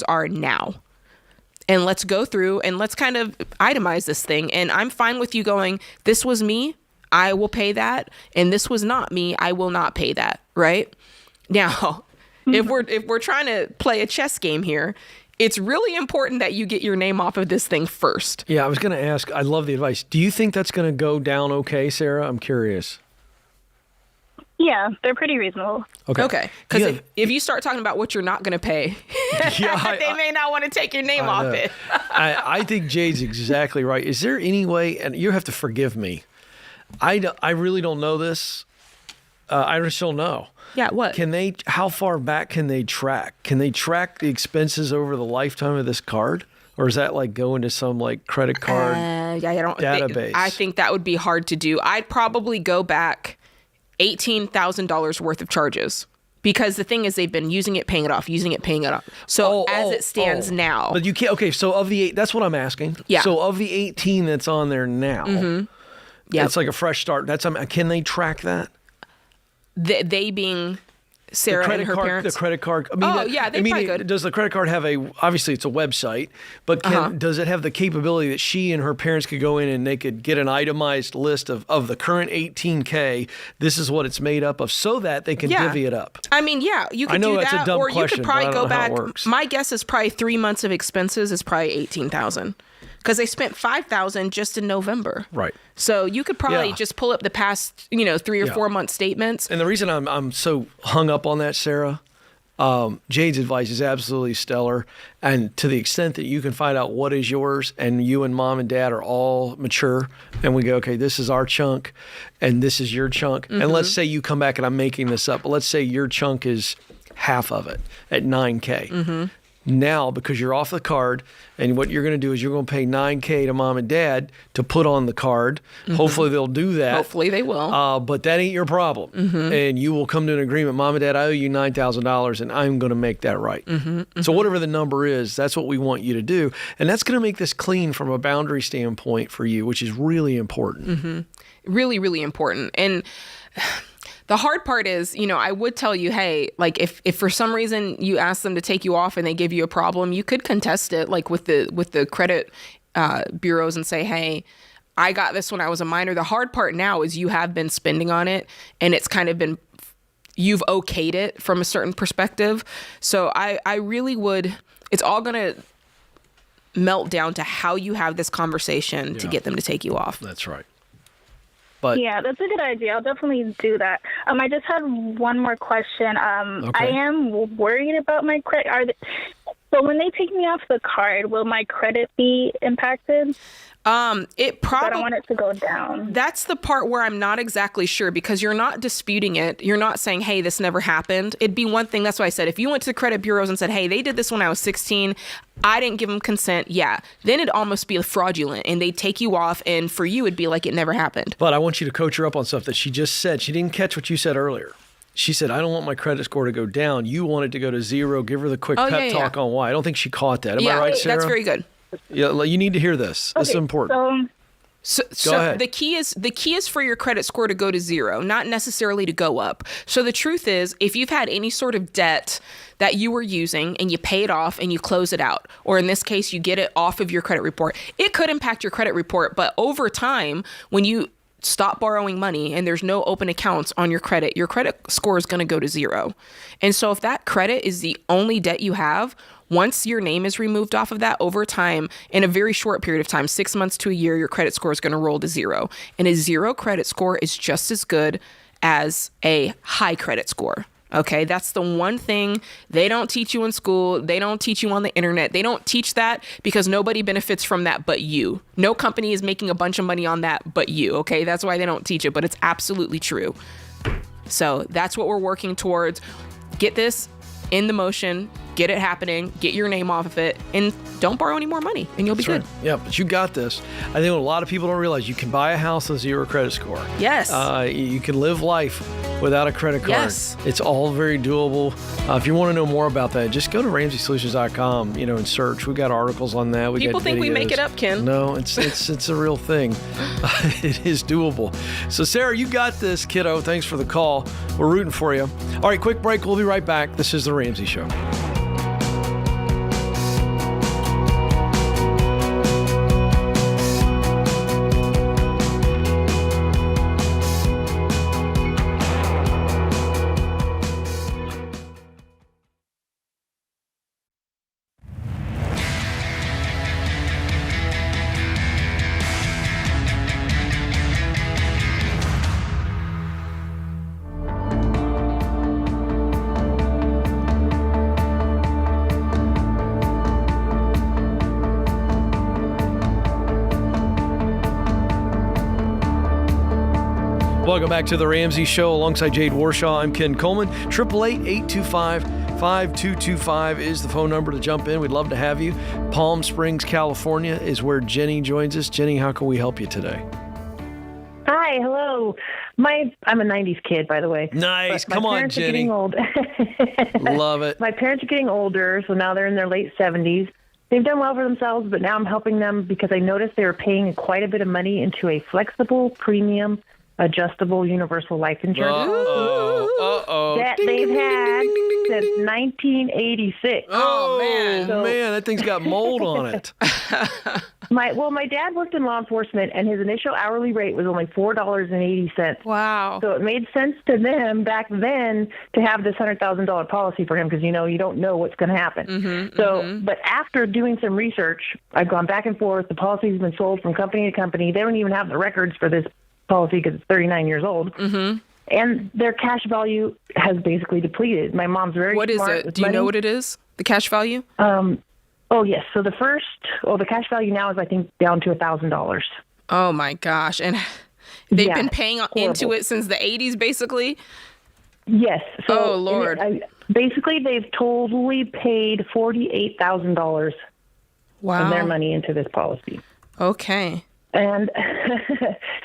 are now. And let's go through and let's kind of itemize this thing. And I'm fine with you going, this was me, I will pay that. And this was not me, I will not pay that. Right? Now, if we're trying to play a chess game here, it's really important that you get your name off of this thing first. Yeah, I was going to ask, I love the advice. Do you think that's going to go down okay, Sarah? I'm curious. Yeah, they're pretty reasonable. Okay. Because if you start talking about what you're not going to pay, they may not want to take your name off it. I think Jade's exactly right. Is there any way, and you have to forgive me, I really don't know this. I just don't know. Yeah, what? How far back can they track? Can they track the expenses over the lifetime of this card? Or is that like going to some like credit card database? I think that would be hard to do. I'd probably go back $18,000 worth of charges, because the thing is, they've been using it, paying it off. So as it stands now. But you can't, okay, so of the 8, that's what I'm asking. Yeah. So of the 18 that's on there now, yeah, it's like a fresh start. Can they track that? They being Sarah and her parents? The credit card. They probably could. Does the credit card have obviously it's a website, but does it have the capability that she and her parents could go in and they could get an itemized list of the current $18K, this is what it's made up of, so that they can divvy it up? I mean, you could do that, or you could probably go back. My guess is probably 3 months of expenses is probably $18,000. Because they spent $5,000 just in November. Right. So you could probably just pull up the past, 3 or 4 month statements. And the reason I'm so hung up on that, Sarah, Jade's advice is absolutely stellar. And to the extent that you can find out what is yours, and you and mom and dad are all mature, and we go, okay, this is our chunk, and this is your chunk. Mm-hmm. And let's say you come back, and I'm making this up, but let's say your chunk is half of it at $9K. Mm-hmm. Now, because you're off the card, and what you're going to do is you're going to pay $9K to mom and dad to put on the card. Mm-hmm. Hopefully they'll do that. Hopefully they will. But that ain't your problem. Mm-hmm. And you will come to an agreement. Mom and dad, I owe you $9,000, and I'm going to make that right. Mm-hmm. Mm-hmm. So whatever the number is, that's what we want you to do. And that's going to make this clean from a boundary standpoint for you, which is really important. Mm-hmm. Really, really important. And the hard part is, I would tell you, hey, like if for some reason you ask them to take you off and they give you a problem, you could contest it, like with the credit bureaus, and say, hey, I got this when I was a minor. The hard part now is you have been spending on it, and it's kind of been, you've okayed it from a certain perspective. So I really would, it's all going to melt down to how you have this conversation to get them to take you off. That's right. Yeah, that's a good idea. I'll definitely do that. I just had one more question. Okay. I am worried about my credit. So when they take me off the card, will my credit be impacted? It probably, I don't want it to go down. That's the part where I'm not exactly sure, because you're not disputing it. You're not saying, hey, this never happened. It'd be one thing. That's why I said, if you went to the credit bureaus and said, hey, they did this when I was 16, I didn't give them consent. Yeah. Then it'd almost be fraudulent, and they'd take you off. And for you, it'd be like it never happened. But I want you to coach her up on stuff that she just said. She didn't catch what you said earlier. She said, I don't want my credit score to go down. You want it to go to zero. Give her the quick pep talk on why. I don't think she caught that. Am I right, Sarah? That's very good. Yeah, you need to hear this. This is important. So go ahead. the key is for your credit score to go to zero, not necessarily to go up. So the truth is, if you've had any sort of debt that you were using and you pay it off and you close it out, or in this case, you get it off of your credit report, it could impact your credit report. But over time, when you stop borrowing money and there's no open accounts on your credit score is going to go to zero. And so if that credit is the only debt you have, once your name is removed off of that, over time, in a very short period of time, 6 months to a year, your credit score is going to roll to zero. And a zero credit score is just as good as a high credit score. Okay, that's the one thing they don't teach you in school. They don't teach you on the internet. They don't teach that because nobody benefits from that but you. No company is making a bunch of money on that but you. Okay, that's why they don't teach it, but it's absolutely true. So that's what we're working towards. Get this in the motion, get it happening, get your name off of it, and don't borrow any more money, and you'll be good. Right. Yeah, but you got this. I think what a lot of people don't realize, you can buy a house with zero credit score. Yes. You can live life without a credit card. Yes. It's all very doable. If you want to know more about that, just go to RamseySolutions.com, and search. We got articles on that. People think we make it up, Ken. No, it's a real thing. It is doable. So Sarah, you got this, kiddo. Thanks for the call. We're rooting for you. All right, quick break. We'll be right back. This is The Ramsey Show. Welcome back to The Ramsey Show alongside Jade Warshaw. I'm Ken Coleman. 888-825-5225 is the phone number to jump in. We'd love to have you. Palm Springs, California is where Jenny joins us. Jenny, how can we help you today? Hi, hello. I'm a 90s kid, by the way. Nice. Come on, Jenny. My parents are getting old. Love it. My parents are getting older, so now they're in their late 70s. They've done well for themselves, but now I'm helping them because I noticed they were paying quite a bit of money into a flexible premium adjustable universal life insurance that they've had since 1986. Oh, man, that thing's got mold on it. My dad worked in law enforcement, and his initial hourly rate was only $4.80. Wow. So it made sense to them back then to have this $100,000 policy for him because, you don't know what's going to happen. But after doing some research, I've gone back and forth. The policy's been sold from company to company. They don't even have the records for this policy because it's 39 years old. And their cash value has basically depleted. My mom's very smart. What is it? Do you know what it is? The cash value? Oh, yes. So the cash value now is, I think, down to $1,000. Oh, my gosh. And they've been paying into it since the 80s, basically? Yes. So, oh, Lord. Basically, they've totally paid $48,000 of their money into this policy. Okay. And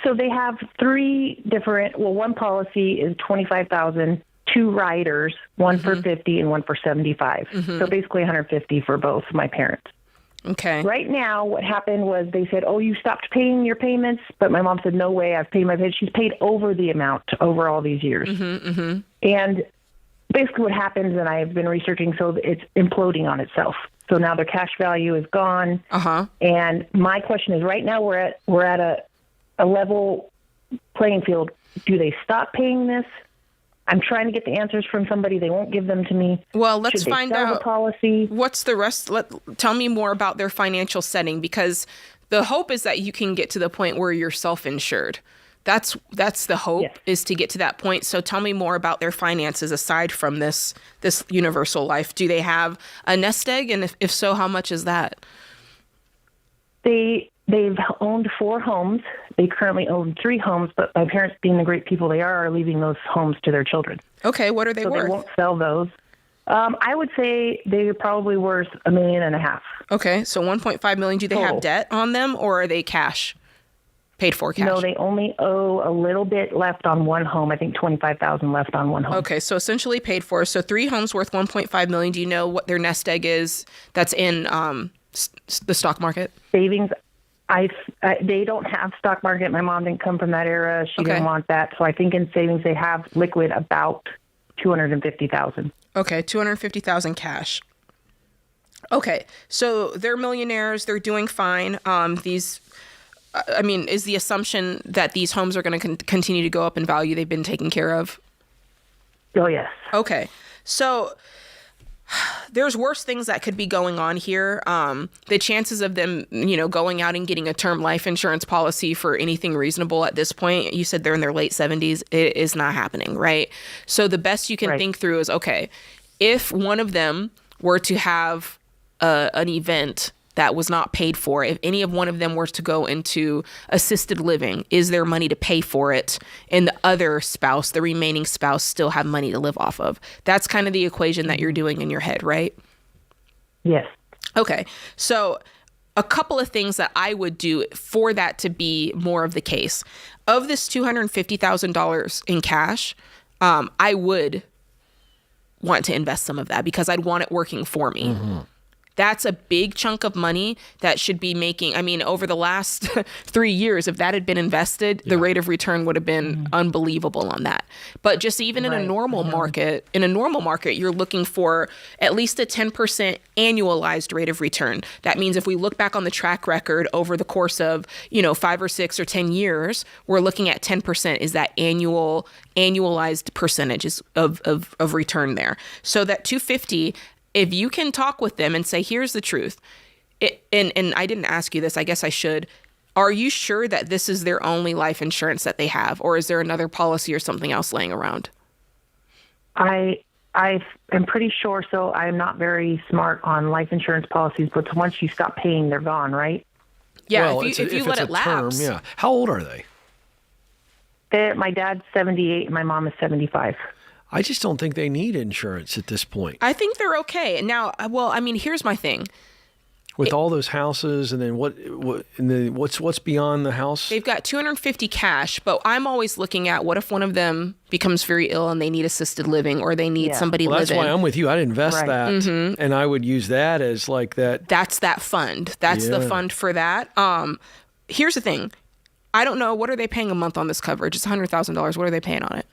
so they have three different, one policy is $25,000, two riders, one for $50 and one for $75. So basically $150 for both my parents. Okay. Right now, what happened was they said, you stopped paying your payments, but my mom said, no way, I've paid my payments. She's paid over the amount over all these years. And basically what happens, and I've been researching, so it's imploding on itself. So now their cash value is gone. And my question is, right now we're at a level playing field. Do they stop paying this? I'm trying to get the answers from somebody. They won't give them to me. Well, let's find out the policy. What's the rest. Tell me more about their financial setting, because the hope is that you can get to the point where you're self-insured. That's the hope, is to get to that point. So tell me more about their finances aside from this universal life. Do they have a nest egg? And if so, how much is that? They've owned 4 homes. They currently own 3 homes, but my parents, being the great people they are leaving those homes to their children. Okay, what are they worth? They won't sell those. I would say they're probably worth $1.5 million. Okay, so $1.5 million. Do they have debt on them, or are they paid for cash? No, they only owe a little bit left on one home. I think $25,000 left on one home. Okay, so essentially paid for. So 3 homes worth $1.5 million. Do you know what their nest egg is that's in the stock market? Savings. They don't have stock market. My mom didn't come from that era. She didn't want that. So I think in savings they have liquid about $250,000. Okay, $250,000 cash. Okay, so they're millionaires. They're doing fine. Is the assumption that these homes are going to continue to go up in value? They've been taken care of? Oh, yes. Okay, so there's worse things that could be going on here. The chances of them, going out and getting a term life insurance policy for anything reasonable at this point, you said they're in their late 70s, it is not happening, right? So the best you can think through is, okay, if one of them were to have an event that was not paid for, if any of one of them were to go into assisted living, is there money to pay for it? And the other spouse, the remaining spouse, still have money to live off of? That's kind of the equation that you're doing in your head, right? Yes. Okay. So a couple of things that I would do for that to be more of the case. Of this $250,000 in cash, I would want to invest some of that because I'd want it working for me. That's a big chunk of money that should be making, over the last 3 years, if that had been invested, the rate of return would have been unbelievable on that. But just even in a normal market, you're looking for at least a 10% annualized rate of return. That means if we look back on the track record over the course of, 5 or 6 or 10 years, we're looking at 10% is that annualized percentages of return there. So that 250, if you can talk with them and say, here's the truth, and I didn't ask you this, I guess I should. Are you sure that this is their only life insurance that they have, or is there another policy or something else laying around? I am pretty sure, so I'm not very smart on life insurance policies, but once you stop paying, they're gone, right? Yeah, well, if you let it lapse. Term, yeah. How old are they? My dad's 78 and my mom is 75. I just don't think they need insurance at this point. I think they're okay. Now, here's my thing. With all those houses, and then what's beyond the house? They've got $250 cash, but I'm always looking at what if one of them becomes very ill and they need assisted living, or they need somebody living. That's why I'm with you. I'd invest that, and I would use that as like that. That's that fund. That's the fund for that. Here's the thing. I don't know. What are they paying a month on this coverage? It's $100,000. What are they paying on it?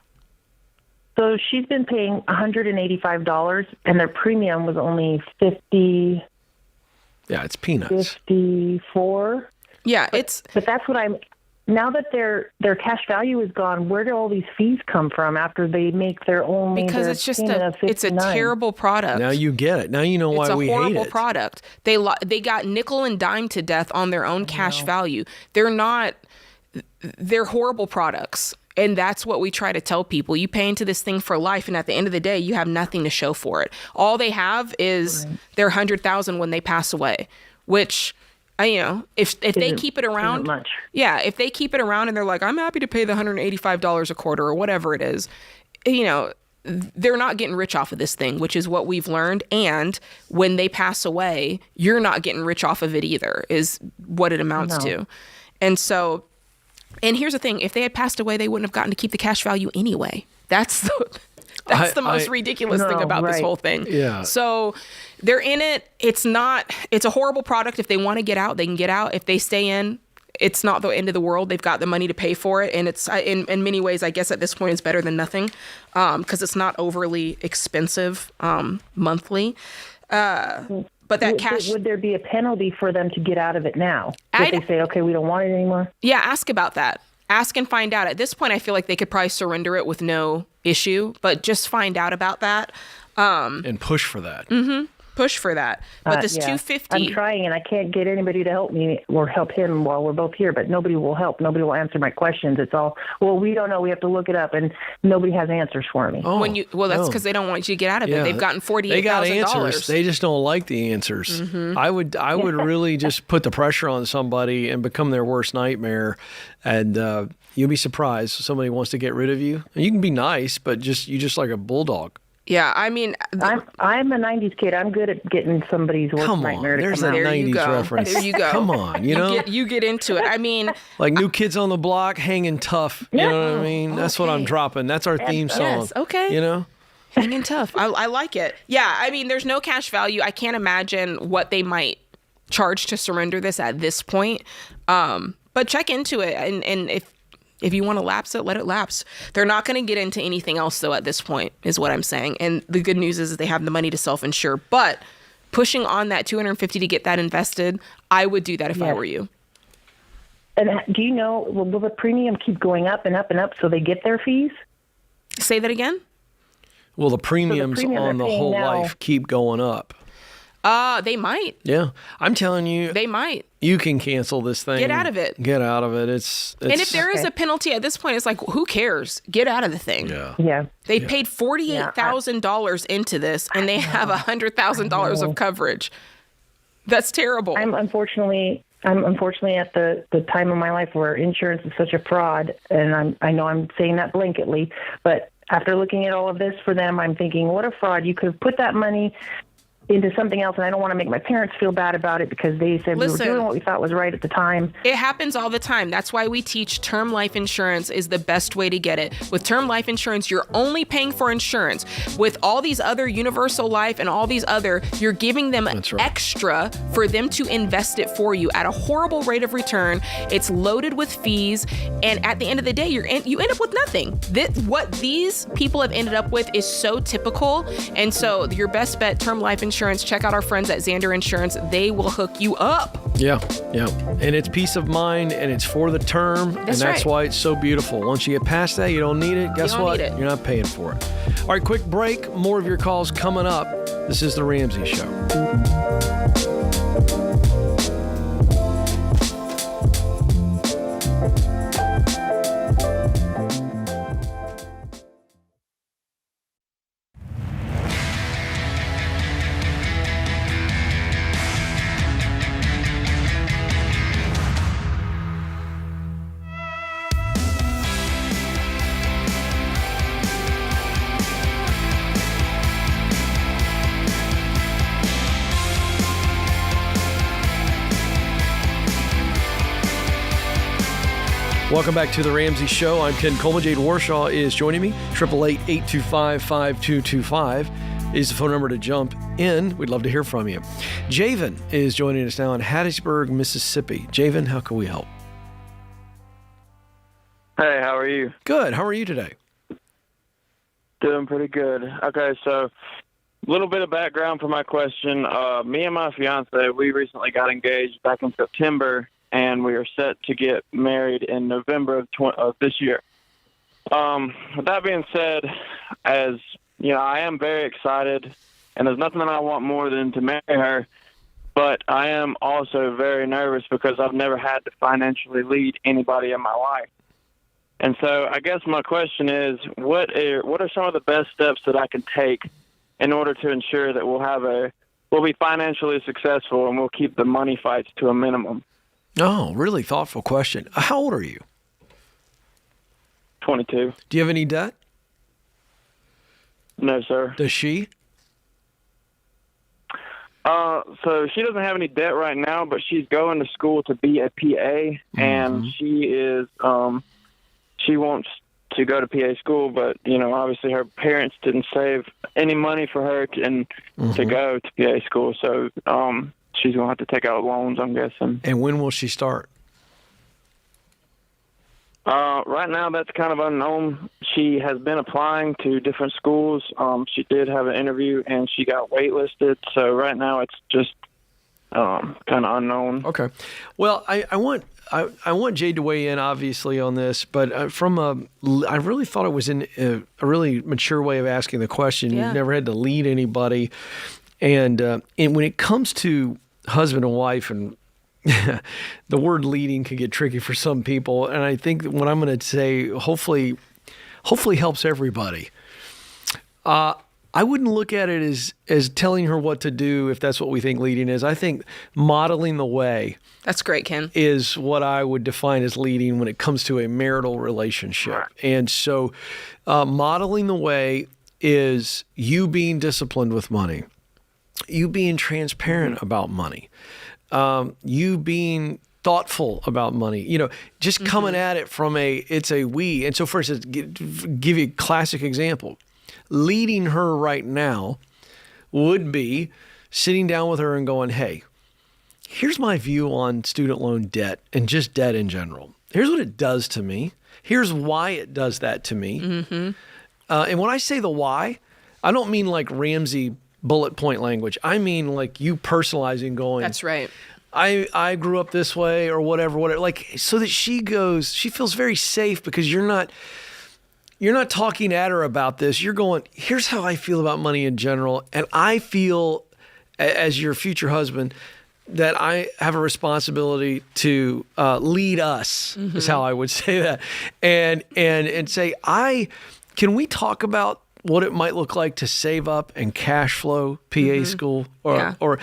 So she's been paying $185, and their premium was only $50. Yeah, it's peanuts. 54. Yeah, But that's what I'm. Now that their cash value is gone, where do all these fees come from after they make their own? Because it's just it's a terrible product. Now you get it. Now you know why we hate it. It's a horrible product. They got nickel and dime to death on their own cash value. They're horrible products. And that's what we try to tell people. You pay into this thing for life, and at the end of the day, you have nothing to show for it. All they have is their $100,000 when they pass away, which, if they keep it around, if they keep it around and they're like, I'm happy to pay the $185 a quarter or whatever it is, they're not getting rich off of this thing, which is what we've learned. And when they pass away, you're not getting rich off of it either, is what it amounts to. And so. And here's the thing: if they had passed away, they wouldn't have gotten to keep the cash value anyway. That's the most ridiculous thing about this whole thing. Yeah. So they're in it. It's a horrible product. If they want to get out, they can get out. If they stay in, it's not the end of the world. They've got the money to pay for it. And it's in many ways, I guess at this point, it's better than nothing because it's not overly expensive monthly. But that cash... Would there be a penalty for them to get out of it now? If they say, okay, we don't want it anymore? Yeah, ask about that. Ask and find out. At this point, I feel like they could probably surrender it with no issue, but just find out about that. And push for that. Mm-hmm. Push for that. But this $250... I'm trying, and I can't get anybody to help me or help him while we're both here, but nobody will help. Nobody will answer my questions. It's all, well, we don't know. We have to look it up, and nobody has answers for me. That's because they don't want you to get out of it. They've gotten $48,000. They got answers. They just don't like the answers. Mm-hmm. I would really just put the pressure on somebody and become their worst nightmare, and you'll be surprised if somebody wants to get rid of you. And you can be nice, but you just like a bulldog. Yeah, I mean... I'm a 90s kid. I'm good at getting somebody's worst nightmare to come out. There's a 90s reference. There you go. Come on, You get into it. I mean... Like New Kids on the Block, Hanging Tough. You know what I mean? That's what I'm dropping. That's our theme song. Yes, okay. Hanging Tough. I like it. Yeah, I mean, there's no cash value. I can't imagine what they might charge to surrender this at this point. But check into it, and if you want to lapse it, let it lapse. They're not going to get into anything else, though, at this point, is what I'm saying. And the good news is that they have the money to self-insure. But pushing on that $250 to get that invested, I would do that if I were you. And do you know, will the premium keep going up and up and up so they get their fees? Say that again? Well, the premiums on the whole life keep going up. They might. Yeah. I'm telling you. They might. You can cancel this thing. Get out of it. Get out of it. It's and if there is a penalty at this point, it's like, who cares? Get out of the thing. Yeah. They paid $48,000 into this, and they have $100,000 of coverage. That's terrible. I'm unfortunately at the time of my life where insurance is such a fraud, and I know I'm saying that blanketly, but after looking at all of this for them, I'm thinking, what a fraud. You could have put that money into something else, and I don't want to make my parents feel bad about it because they said we were doing what we thought was right at the time. It happens all the time. That's why we teach term life insurance is the best way to get it. With term life insurance, you're only paying for insurance. With all these other universal life and all these other, you're giving them extra for them to invest it for you at a horrible rate of return. It's loaded with fees, and at the end of the day, you end up with nothing. What these people have ended up with is so typical, and so your best bet, term life insurance. Check out our friends at Xander Insurance. They will hook you up. Yeah. And it's peace of mind, and it's for the term, that's why it's so beautiful. Once you get past that, you don't need it. Guess what? You're not paying for it. All right, quick break. More of your calls coming up. This is The Ramsey Show. Welcome back to The Ramsey Show. I'm Ken Coleman. Jade Warshaw is joining me. 888-825-5225 is the phone number to jump in. We'd love to hear from you. Javen is joining us now in Hattiesburg, Mississippi. Javen, how can we help? Hey, how are you? Good. How are you today? Doing pretty good. Okay, so a little bit of background for my question. Me and my fiance, we recently got engaged back in September, and we are set to get married in November of this year. With that being said, as you know, I am very excited, and there's nothing that I want more than to marry her. But I am also very nervous because I've never had to financially lead anybody in my life. And so I guess my question is, what are some of the best steps that I can take in order to ensure that we'll be financially successful and we'll keep the money fights to a minimum? Oh, really thoughtful question. How old are you? 22. Do you have any debt? No, sir. Does she? So she doesn't have any debt right now, but she's going to school to be a PA, and she is, she wants to go to PA school, but, you know, obviously her parents didn't save any money for her to go to PA school, so she's going to have to take out loans, I'm guessing. And when will she start? Right now, that's kind of unknown. She has been applying to different schools. She did have an interview, and she got waitlisted. So right now, it's just kind of unknown. Okay. Well, I want Jade to weigh in, obviously, on this, but I really thought it was in a really mature way of asking the question. Yeah. You've never had to lead anybody. And when it comes to husband and wife, and the word leading can get tricky for some people. And I think what I'm going to say hopefully helps everybody. I wouldn't look at it as telling her what to do if that's what we think leading is. I think modeling the way. That's great, Ken. Is what I would define as leading when it comes to a marital relationship. And so modeling the way is you being disciplined with money, you being transparent about money, you being thoughtful about money, you know, just coming at it from it's a we. And so for instance, give you a classic example. Leading her right now would be sitting down with her and going, hey, here's my view on student loan debt and just debt in general. Here's what it does to me. Here's why it does that to me. And when I say the why, I don't mean like Ramsey bullet point language. I mean like you personalizing going. That's right. I grew up this way or whatever, like, so that she feels very safe because you're not talking at her about this. You're going, here's how I feel about money in general. And I feel as your future husband that I have a responsibility to lead us is how I would say that. And say, can we talk about what it might look like to save up and cash flow PA school or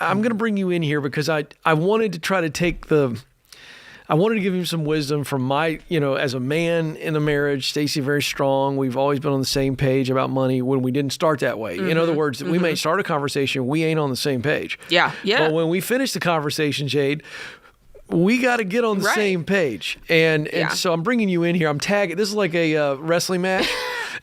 I'm going to bring you in here because I wanted to try to I wanted to give him some wisdom from my, as a man in a marriage. Stacey, very strong. We've always been on the same page about money when we didn't start that way. In other words, we may start a conversation, we ain't on the same page. Yeah. But when we finish the conversation, Jade, we got to get on the same page. And so I'm bringing you in here. I'm tagging. This is like a wrestling match.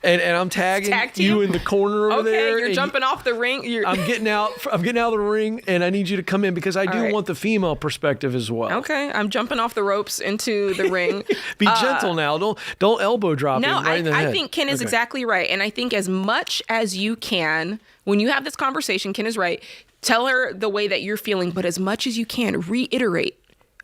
And I'm tagging you in the corner over there. Okay, you're jumping off the ring. I'm getting out of the ring, and I need you to come in because I do want the female perspective as well. Okay, I'm jumping off the ropes into the ring. Be gentle now. Don't elbow drop him right in the head. I think Ken is exactly right. And I think as much as you can, when you have this conversation, Ken is right, tell her the way that you're feeling, but as much as you can, reiterate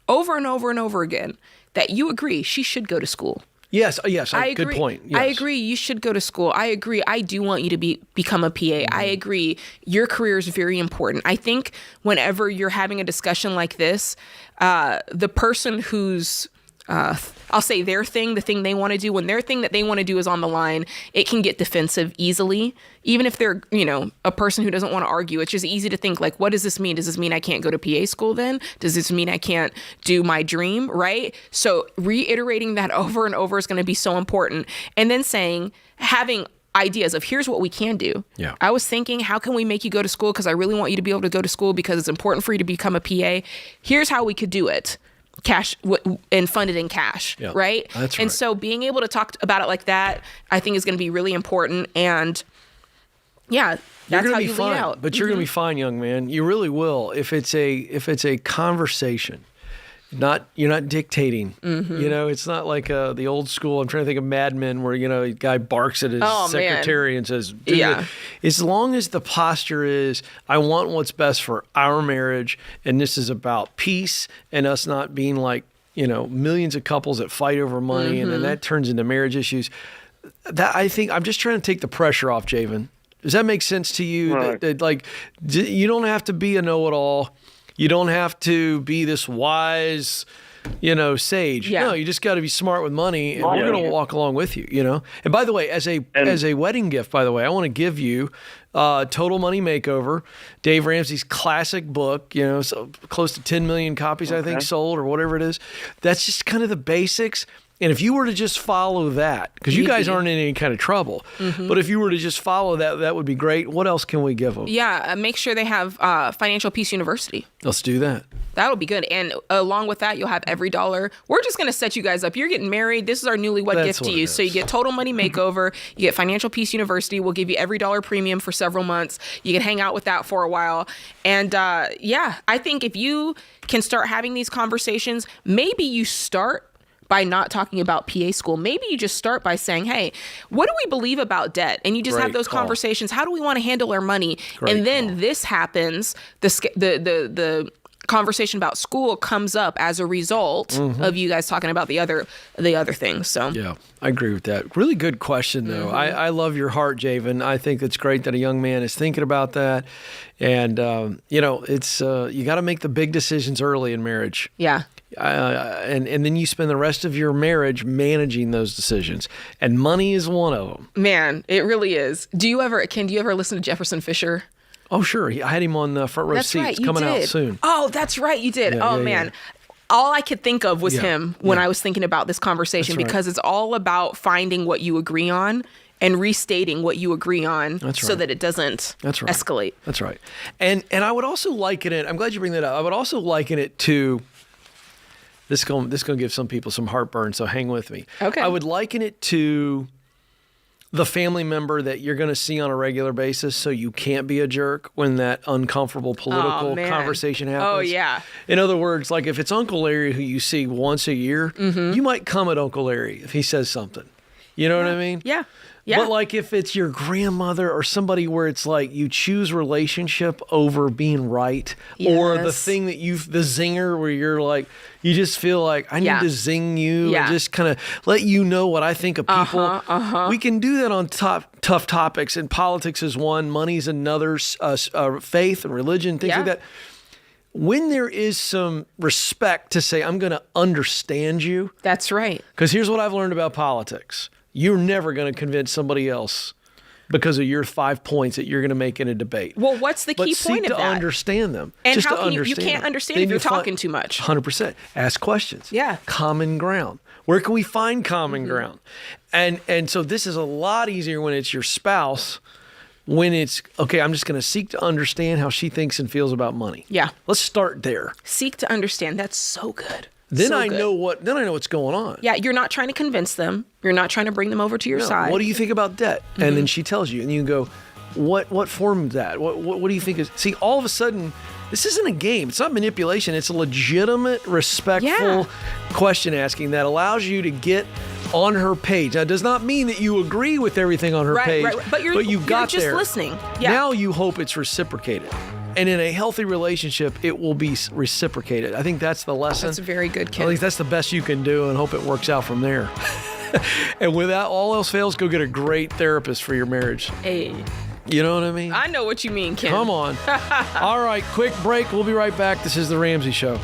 over and over and over again that you agree she should go to school. Yes, I agree. Good point. Yes. I agree. You should go to school. I agree. I do want you to become a PA. I agree. Your career is very important. I think whenever you're having a discussion like this, the person who's I'll say their thing, the thing they want to do, when their thing that they want to do is on the line, it can get defensive easily. Even if they're, a person who doesn't want to argue, it's just easy to think like, what does this mean? Does this mean I can't go to PA school then? Does this mean I can't do my dream, right? So reiterating that over and over is going to be so important. And then having ideas of here's what we can do. Yeah. I was thinking, how can we make you go to school? Because I really want you to be able to go to school because it's important for you to become a PA. Here's how we could do it. Cash and fund it in cash, right? That's right. And so being able to talk about it like that, I think is going to be really important. And that's how you lead out. But you're going to be fine, young man. You really will. If it's a conversation, you're not dictating. You know, it's not like the old school. I'm trying to think of Mad Men where, you know, a guy barks at his secretary and says, as long as the posture is, I want what's best for our marriage, and this is about peace and us not being like, you know, millions of couples that fight over money and then that turns into marriage issues. That I think I'm just trying to take the pressure off, Javen. Does that make sense to you? Right. That, like, you don't have to be a know-it-all. You don't have to be this wise, you know, sage. No, you just got to be smart with money, and we're going to walk along with you, you know? And by the way, as a wedding gift, by the way, I want to give you Total Money Makeover, Dave Ramsey's classic book, you know, so close to 10 million copies, I think, sold or whatever it is. That's just kind of the basics. And if you were to just follow that, because you guys aren't in any kind of trouble, but if you were to just follow that, that would be great. What else can we give them? Yeah, make sure they have Financial Peace University. Let's do that. That'll be good. And along with that, you'll have every dollar. We're just going to set you guys up. You're getting married. This is our newlywed gift to you. So you get Total Money Makeover. You get Financial Peace University. We'll give you every dollar premium for several months. You can hang out with that for a while. And I think if you can start having these conversations, maybe you start by not talking about PA school. Maybe you just start by saying, hey, what do we believe about debt? And you just have those conversations. How do we want to handle our money? And then this happens, the conversation about school comes up as a result of you guys talking about the other things. So yeah, I agree with that. Really good question, though. I love your heart, Javen. I think it's great that a young man is thinking about that. And, you know, it's you got to make the big decisions early in marriage. Yeah. And then you spend the rest of your marriage managing those decisions. And money is one of them. Man, it really is. Do you ever listen to Jefferson Fisher? Oh, sure. I had him on the front row seat. It's coming out soon. Oh, that's right. You did. Man. All I could think of was him when I was thinking about this conversation because it's all about finding what you agree on and restating what you agree on so that it doesn't escalate. That's right. And I would also liken it, I'm glad you bring that up. I would also liken it to, this is going to give some people some heartburn, so hang with me. Okay. I would liken it to the family member that you're going to see on a regular basis so you can't be a jerk when that uncomfortable political conversation happens. Oh, yeah. In other words, like if it's Uncle Larry who you see once a year, you might come at Uncle Larry if he says something. You know what I mean? Yeah. Yeah. But like if it's your grandmother or somebody where it's like you choose relationship over being right, or the thing that the zinger where you're like, you just feel like I need to zing you and just kind of let you know what I think of people. We can do that on tough topics, and politics is one, money's another, faith and religion, things like that. When there is some respect to say, I'm going to understand you. That's right. Because here's what I've learned about politics. You're never going to convince somebody else because of your 5 points that you're going to make in a debate. Well, what's the key point of that? But seek to understand them. And just how to can understand you can't them. understand if you're talking too much. 100%. Ask questions. Yeah. Common ground. Where can we find common ground? And so this is a lot easier when it's your spouse. When it's, okay, I'm just going to seek to understand how she thinks and feels about money. Yeah. Let's start there. Seek to understand. That's so good. Then I know what's going on. Yeah, you're not trying to convince them. You're not trying to bring them over to your side. What do you think about debt? And then she tells you, and you go, what form is that? What do you think is? See, all of a sudden, this isn't a game. It's not manipulation. It's a legitimate, respectful question asking that allows you to get on her page. That does not mean that you agree with everything on her page, but you got there. You're just listening. Yeah. Now you hope it's reciprocated. And in a healthy relationship, it will be reciprocated. I think that's the lesson. That's very good, Ken. At least that's the best you can do, and hope it works out from there. And without all else fails, go get a great therapist for your marriage. Hey. You know what I mean? I know what you mean, Ken. Come on. All right, quick break. We'll be right back. This is The Ramsey Show.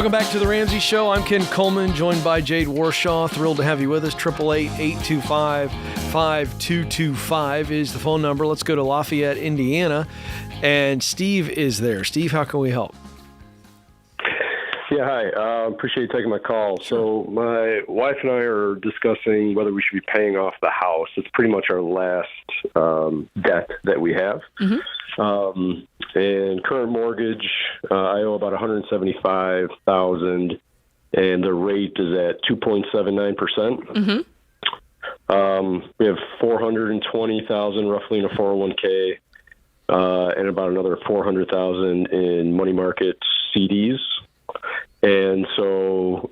Welcome back to the Ramsey Show. I'm Ken Coleman, joined by Jade Warshaw. Thrilled to have you with us. 888-825-5225 is the phone number. Let's go to Lafayette, Indiana. And Steve is there. Steve, how can we help? Yeah, hi. Appreciate you taking my call. So my wife and I are discussing whether we should be paying off the house. It's pretty much our last debt that we have. And current mortgage, I owe about $175,000, and the rate is at 2.79%. We have $420,000 roughly in a 401k, and about another $400,000 in money market CDs. And so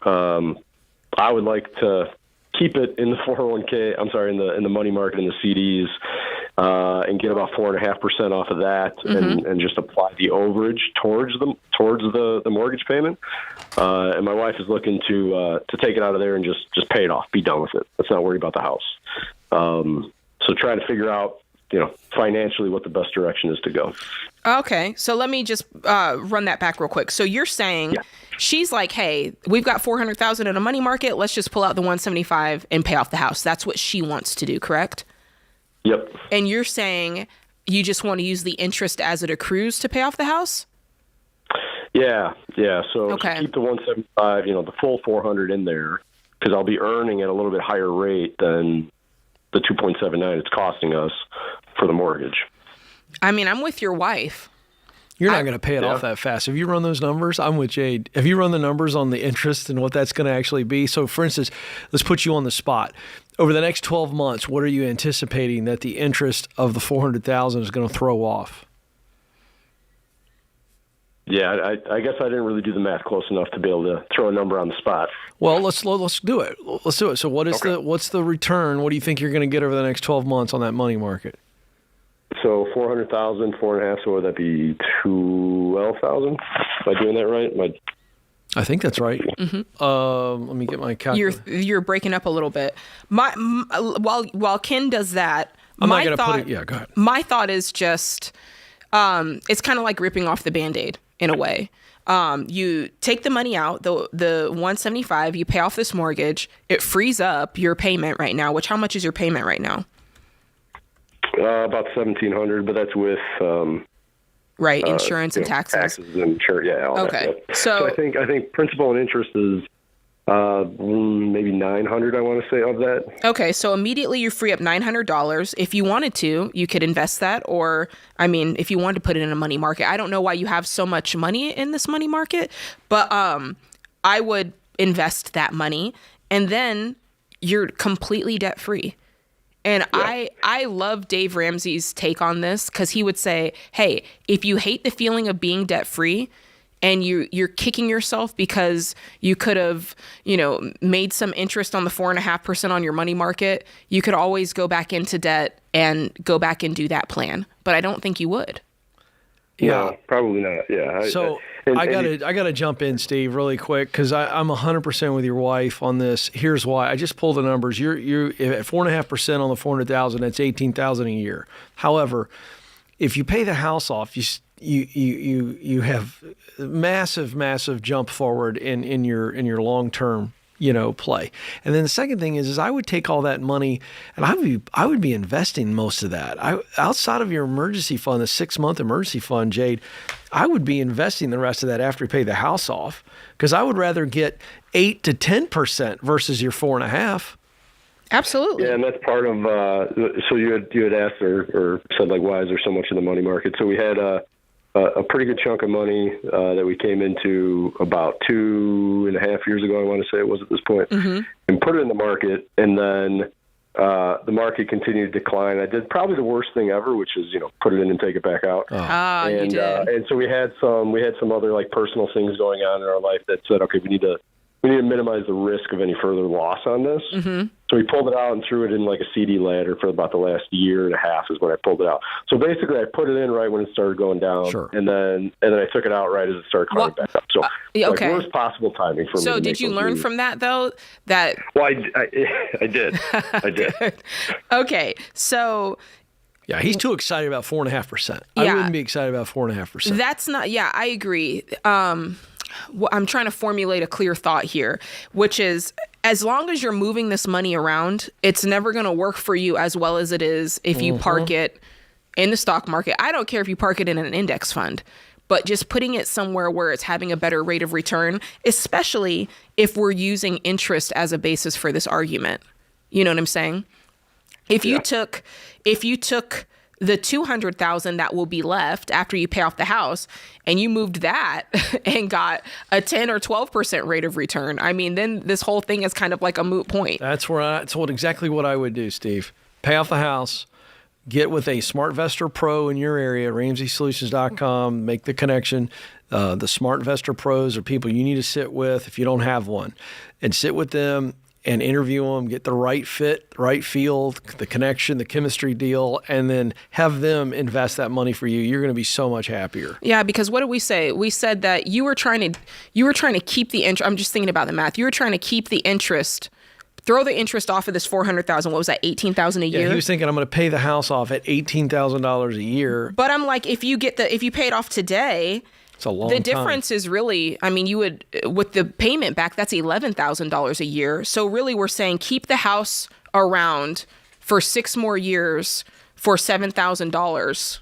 I would like to keep it in the 401k. I'm sorry, in the money market and the CDs, and get about 4.5% off of that, and just apply the overage towards the mortgage payment. And my wife is looking to take it out of there and just pay it off, be done with it. Let's not worry about the house. So trying to figure out, financially what the best direction is to go. Okay, so let me just run that back real quick. So you're saying she's like, hey, we've got $400,000 in a money market. Let's just pull out the $175,000 and pay off the house. That's what she wants to do, correct? Yep. And you're saying you just want to use the interest as it accrues to pay off the house? Yeah. So keep the $175,000, the full $400,000 in there, because I'll be earning at a little bit higher rate than the 2.79 it's costing us for the mortgage. I mean, I'm with your wife. You're not going to pay it off that fast. Have you run those numbers? I'm with Jade. Have you run the numbers on the interest and what that's going to actually be? So, for instance, let's put you on the spot. Over the next 12 months, what are you anticipating that the interest of the $400,000 is going to throw off? Yeah, I guess I didn't really do the math close enough to be able to throw a number on the spot. Well, let's do it. Let's do it. So, what's the return? What do you think you're going to get over the next 12 months on that money market? So 400,000, 4.5. So would that be 12,000? Am I doing that right? I think that's right. Let me get my calculator. You're breaking up a little bit. While Ken does that, I'm not going to put it. Yeah, go ahead. My thought is just, it's kind of like ripping off the Band-Aid in a way. You take the money out, the $175,000, you pay off this mortgage. It frees up your payment right now. How much is your payment right now? About $1,700, but that's with insurance and taxes. Taxes and all okay. That. So I think principal and interest is maybe $900. I want to say of that. Okay, so immediately you free up $900. If you wanted to, you could invest that, or if you wanted to put it in a money market. I don't know why you have so much money in this money market, but I would invest that money, and then you're completely debt free. And I love Dave Ramsey's take on this, because he would say, hey, if you hate the feeling of being debt free and you're kicking yourself because you could have, made some interest on the 4.5% on your money market, you could always go back into debt and go back and do that plan. But I don't think you would. Yeah, no, probably not. Yeah. So I gotta jump in, Steve, really quick, because I'm 100% with your wife on this. Here's why. I just pulled the numbers. You're at 4.5% on the $400,000. That's $18,000 a year. However, if you pay the house off, you have massive jump forward in your long term play. And then the second thing is I would take all that money and I would be investing most of that. Outside of your emergency fund, the 6-month emergency fund, Jade, I would be investing the rest of that after you pay the house off, because I would rather get 8 to 10% versus your 4.5%. Absolutely. Yeah, and that's part of. So you had asked or said, like, why is there so much in the money market? So we had a pretty good chunk of money that we came into about 2.5 years ago, I want to say it was at this point, and put it in the market, and then the market continued to decline. I did probably the worst thing ever, which is put it in and take it back out. You did. And so we had some other like personal things going on in our life that said, okay, we need to minimize the risk of any further loss on this. So we pulled it out and threw it in like a CD ladder for about the last 1.5 years is when I pulled it out. So basically I put it in right when it started going down, and then I took it out right as it started climbing back up. So okay. Worst possible timing for me. So did you learn from that though? Well, I did. I did. Okay. So yeah, he's too excited about 4.5%. I wouldn't be excited about 4.5%. That's not, I agree. I'm trying to formulate a clear thought here, which is as long as you're moving this money around, it's never going to work for you as well as it is if you park it in the stock market. I don't care if you park it in an index fund, but just putting it somewhere where it's having a better rate of return, especially if we're using interest as a basis for this argument. You know what I'm saying? If you took the $200,000 that will be left after you pay off the house and you moved that and got a 10 or 12% rate of return, I mean, then this whole thing is kind of like a moot point. That's exactly what I would do, Steve. Pay off the house, get with a SmartVestor Pro in your area, RamseySolutions.com, make the connection. The SmartVestor Pros are people you need to sit with if you don't have one, and sit with them and interview them, get the right fit, right feel, the connection, the chemistry deal, and then have them invest that money for you. You're going to be so much happier. Yeah, because what did we say? We said that you were trying to keep the interest. I'm just thinking about the math. You were trying to keep the interest, throw the interest off of this $400,000. What was that? $18,000 a year. Yeah, he was thinking I'm going to pay the house off at $18,000 a year. But I'm like, if you pay it off today, it's a long the difference is really, I mean, you would, with the payment back, that's $11,000 a year. So really we're saying keep the house around for 6 more years for $7,000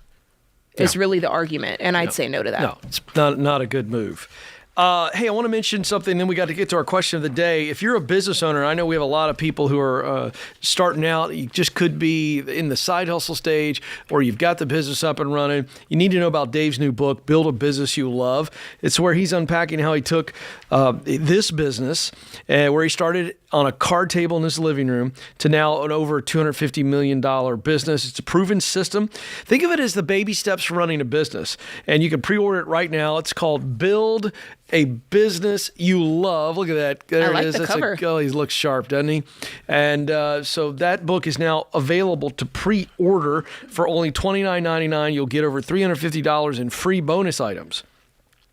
is really the argument. And I'd say no to that. No, it's not a good move. Hey, I want to mention something, then we got to get to our question of the day. If you're a business owner, I know we have a lot of people who are starting out. You just could be in the side hustle stage, or you've got the business up and running. You need to know about Dave's new book, Build a Business You Love. It's where he's unpacking how he took this business, where he started on a card table in his living room, to now an over $250 million business. It's a proven system. Think of it as the baby steps for running a business. And you can pre-order it right now. It's called Build a Business You Love. Look at that. There I like it is. The cover. He looks sharp, doesn't he? And so that book is now available to pre-order for only $29.99. You'll get over $350 in free bonus items,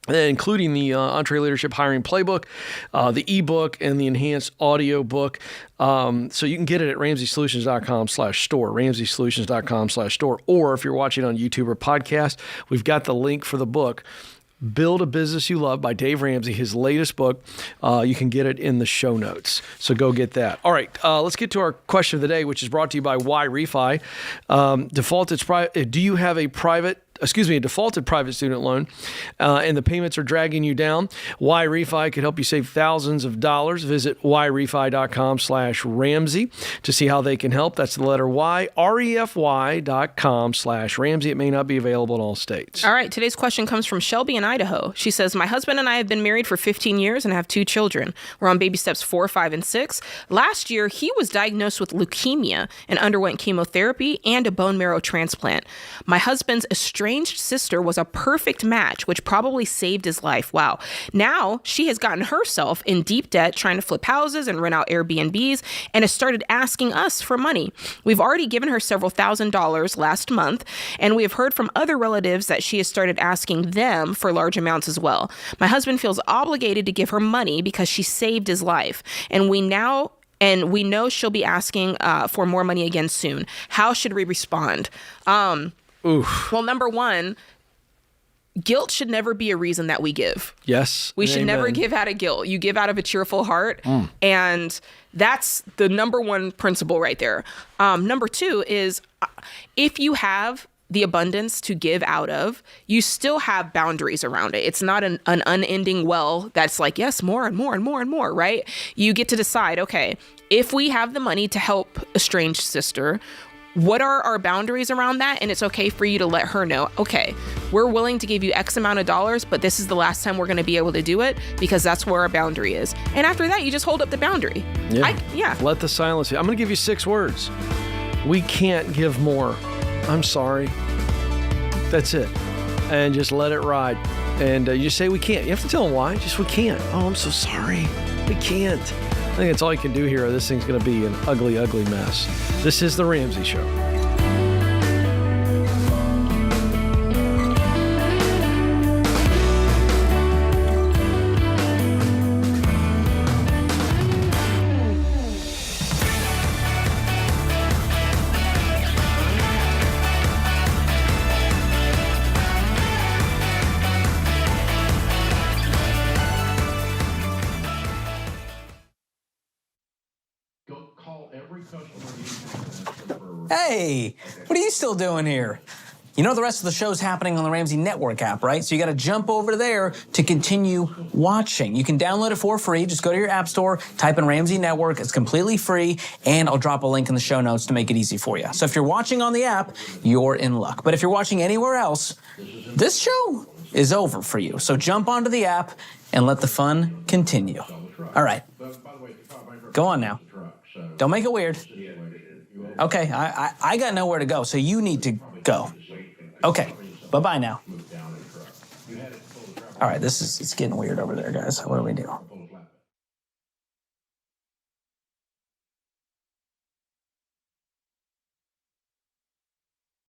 including the Entree Leadership Hiring Playbook, the ebook, and the enhanced audio book. So you can get it at RamseySolutions.com/store, RamseySolutions.com/store. Or if you're watching on YouTube or podcast, we've got the link for the book, Build a Business You Love by Dave Ramsey, his latest book. You can get it in the show notes. So go get that. All right, let's get to our question of the day, which is brought to you by Y-Refi. Do you have a defaulted private student loan, and the payments are dragging you down? Y-Refi could help you save thousands of dollars. Visit yrefi.com/Ramsey to see how they can help. That's the letter Y, REFY.com/Ramsey. It may not be available in all states. All right, today's question comes from Shelby in Idaho. She says, my husband and I have been married for 15 years and have 2 children. We're on baby steps 4, 5, and 6. Last year, he was diagnosed with leukemia and underwent chemotherapy and a bone marrow transplant. My husband's estranged sister was a perfect match, which probably saved his life. Wow. Now she has gotten herself in deep debt trying to flip houses and rent out Airbnbs, and has started asking us for money. We've already given her several $1,000s last month, and we have heard from other relatives that she has started asking them for large amounts as well. My husband feels obligated to give her money because she saved his life, and we know she'll be asking for more money again soon. How should we respond? Oof. Well, number one, guilt should never be a reason that we give. Yes. We should never give out of guilt. You give out of a cheerful heart. And that's the number one principle right there. Number 2 is if you have the abundance to give out of, you still have boundaries around it. It's not an unending well that's like, yes, more and more and more and more, right? You get to decide, okay, if we have the money to help estranged sister, what are our boundaries around that? And it's okay for you to let her know, okay, we're willing to give you X amount of dollars, but this is the last time we're going to be able to do it because that's where our boundary is. And after that, you just hold up the boundary. Yeah. Let the silence. I'm going to give you 6 words. We can't give more. I'm sorry. That's it. And just let it ride. And you just say we can't. You have to tell them why. Just we can't. Oh, I'm so sorry. We can't. I think that's all you can do here, or this thing's going to be an ugly, ugly mess. This is The Ramsey Show. Hey, what are you still doing here? You know the rest of the show's happening on the Ramsey Network app, right? So you got to jump over there to continue watching. You can download it for free. Just go to your app store, type in Ramsey Network. It's completely free, and I'll drop a link in the show notes to make it easy for you. So if you're watching on the app, you're in luck. But if you're watching anywhere else, this show is over for you. So jump onto the app and let the fun continue. All right. Go on now. Don't make it weird. Okay, I got nowhere to go, so you need to go. Okay, bye-bye now. All right, it's getting weird over there, guys. What do we do?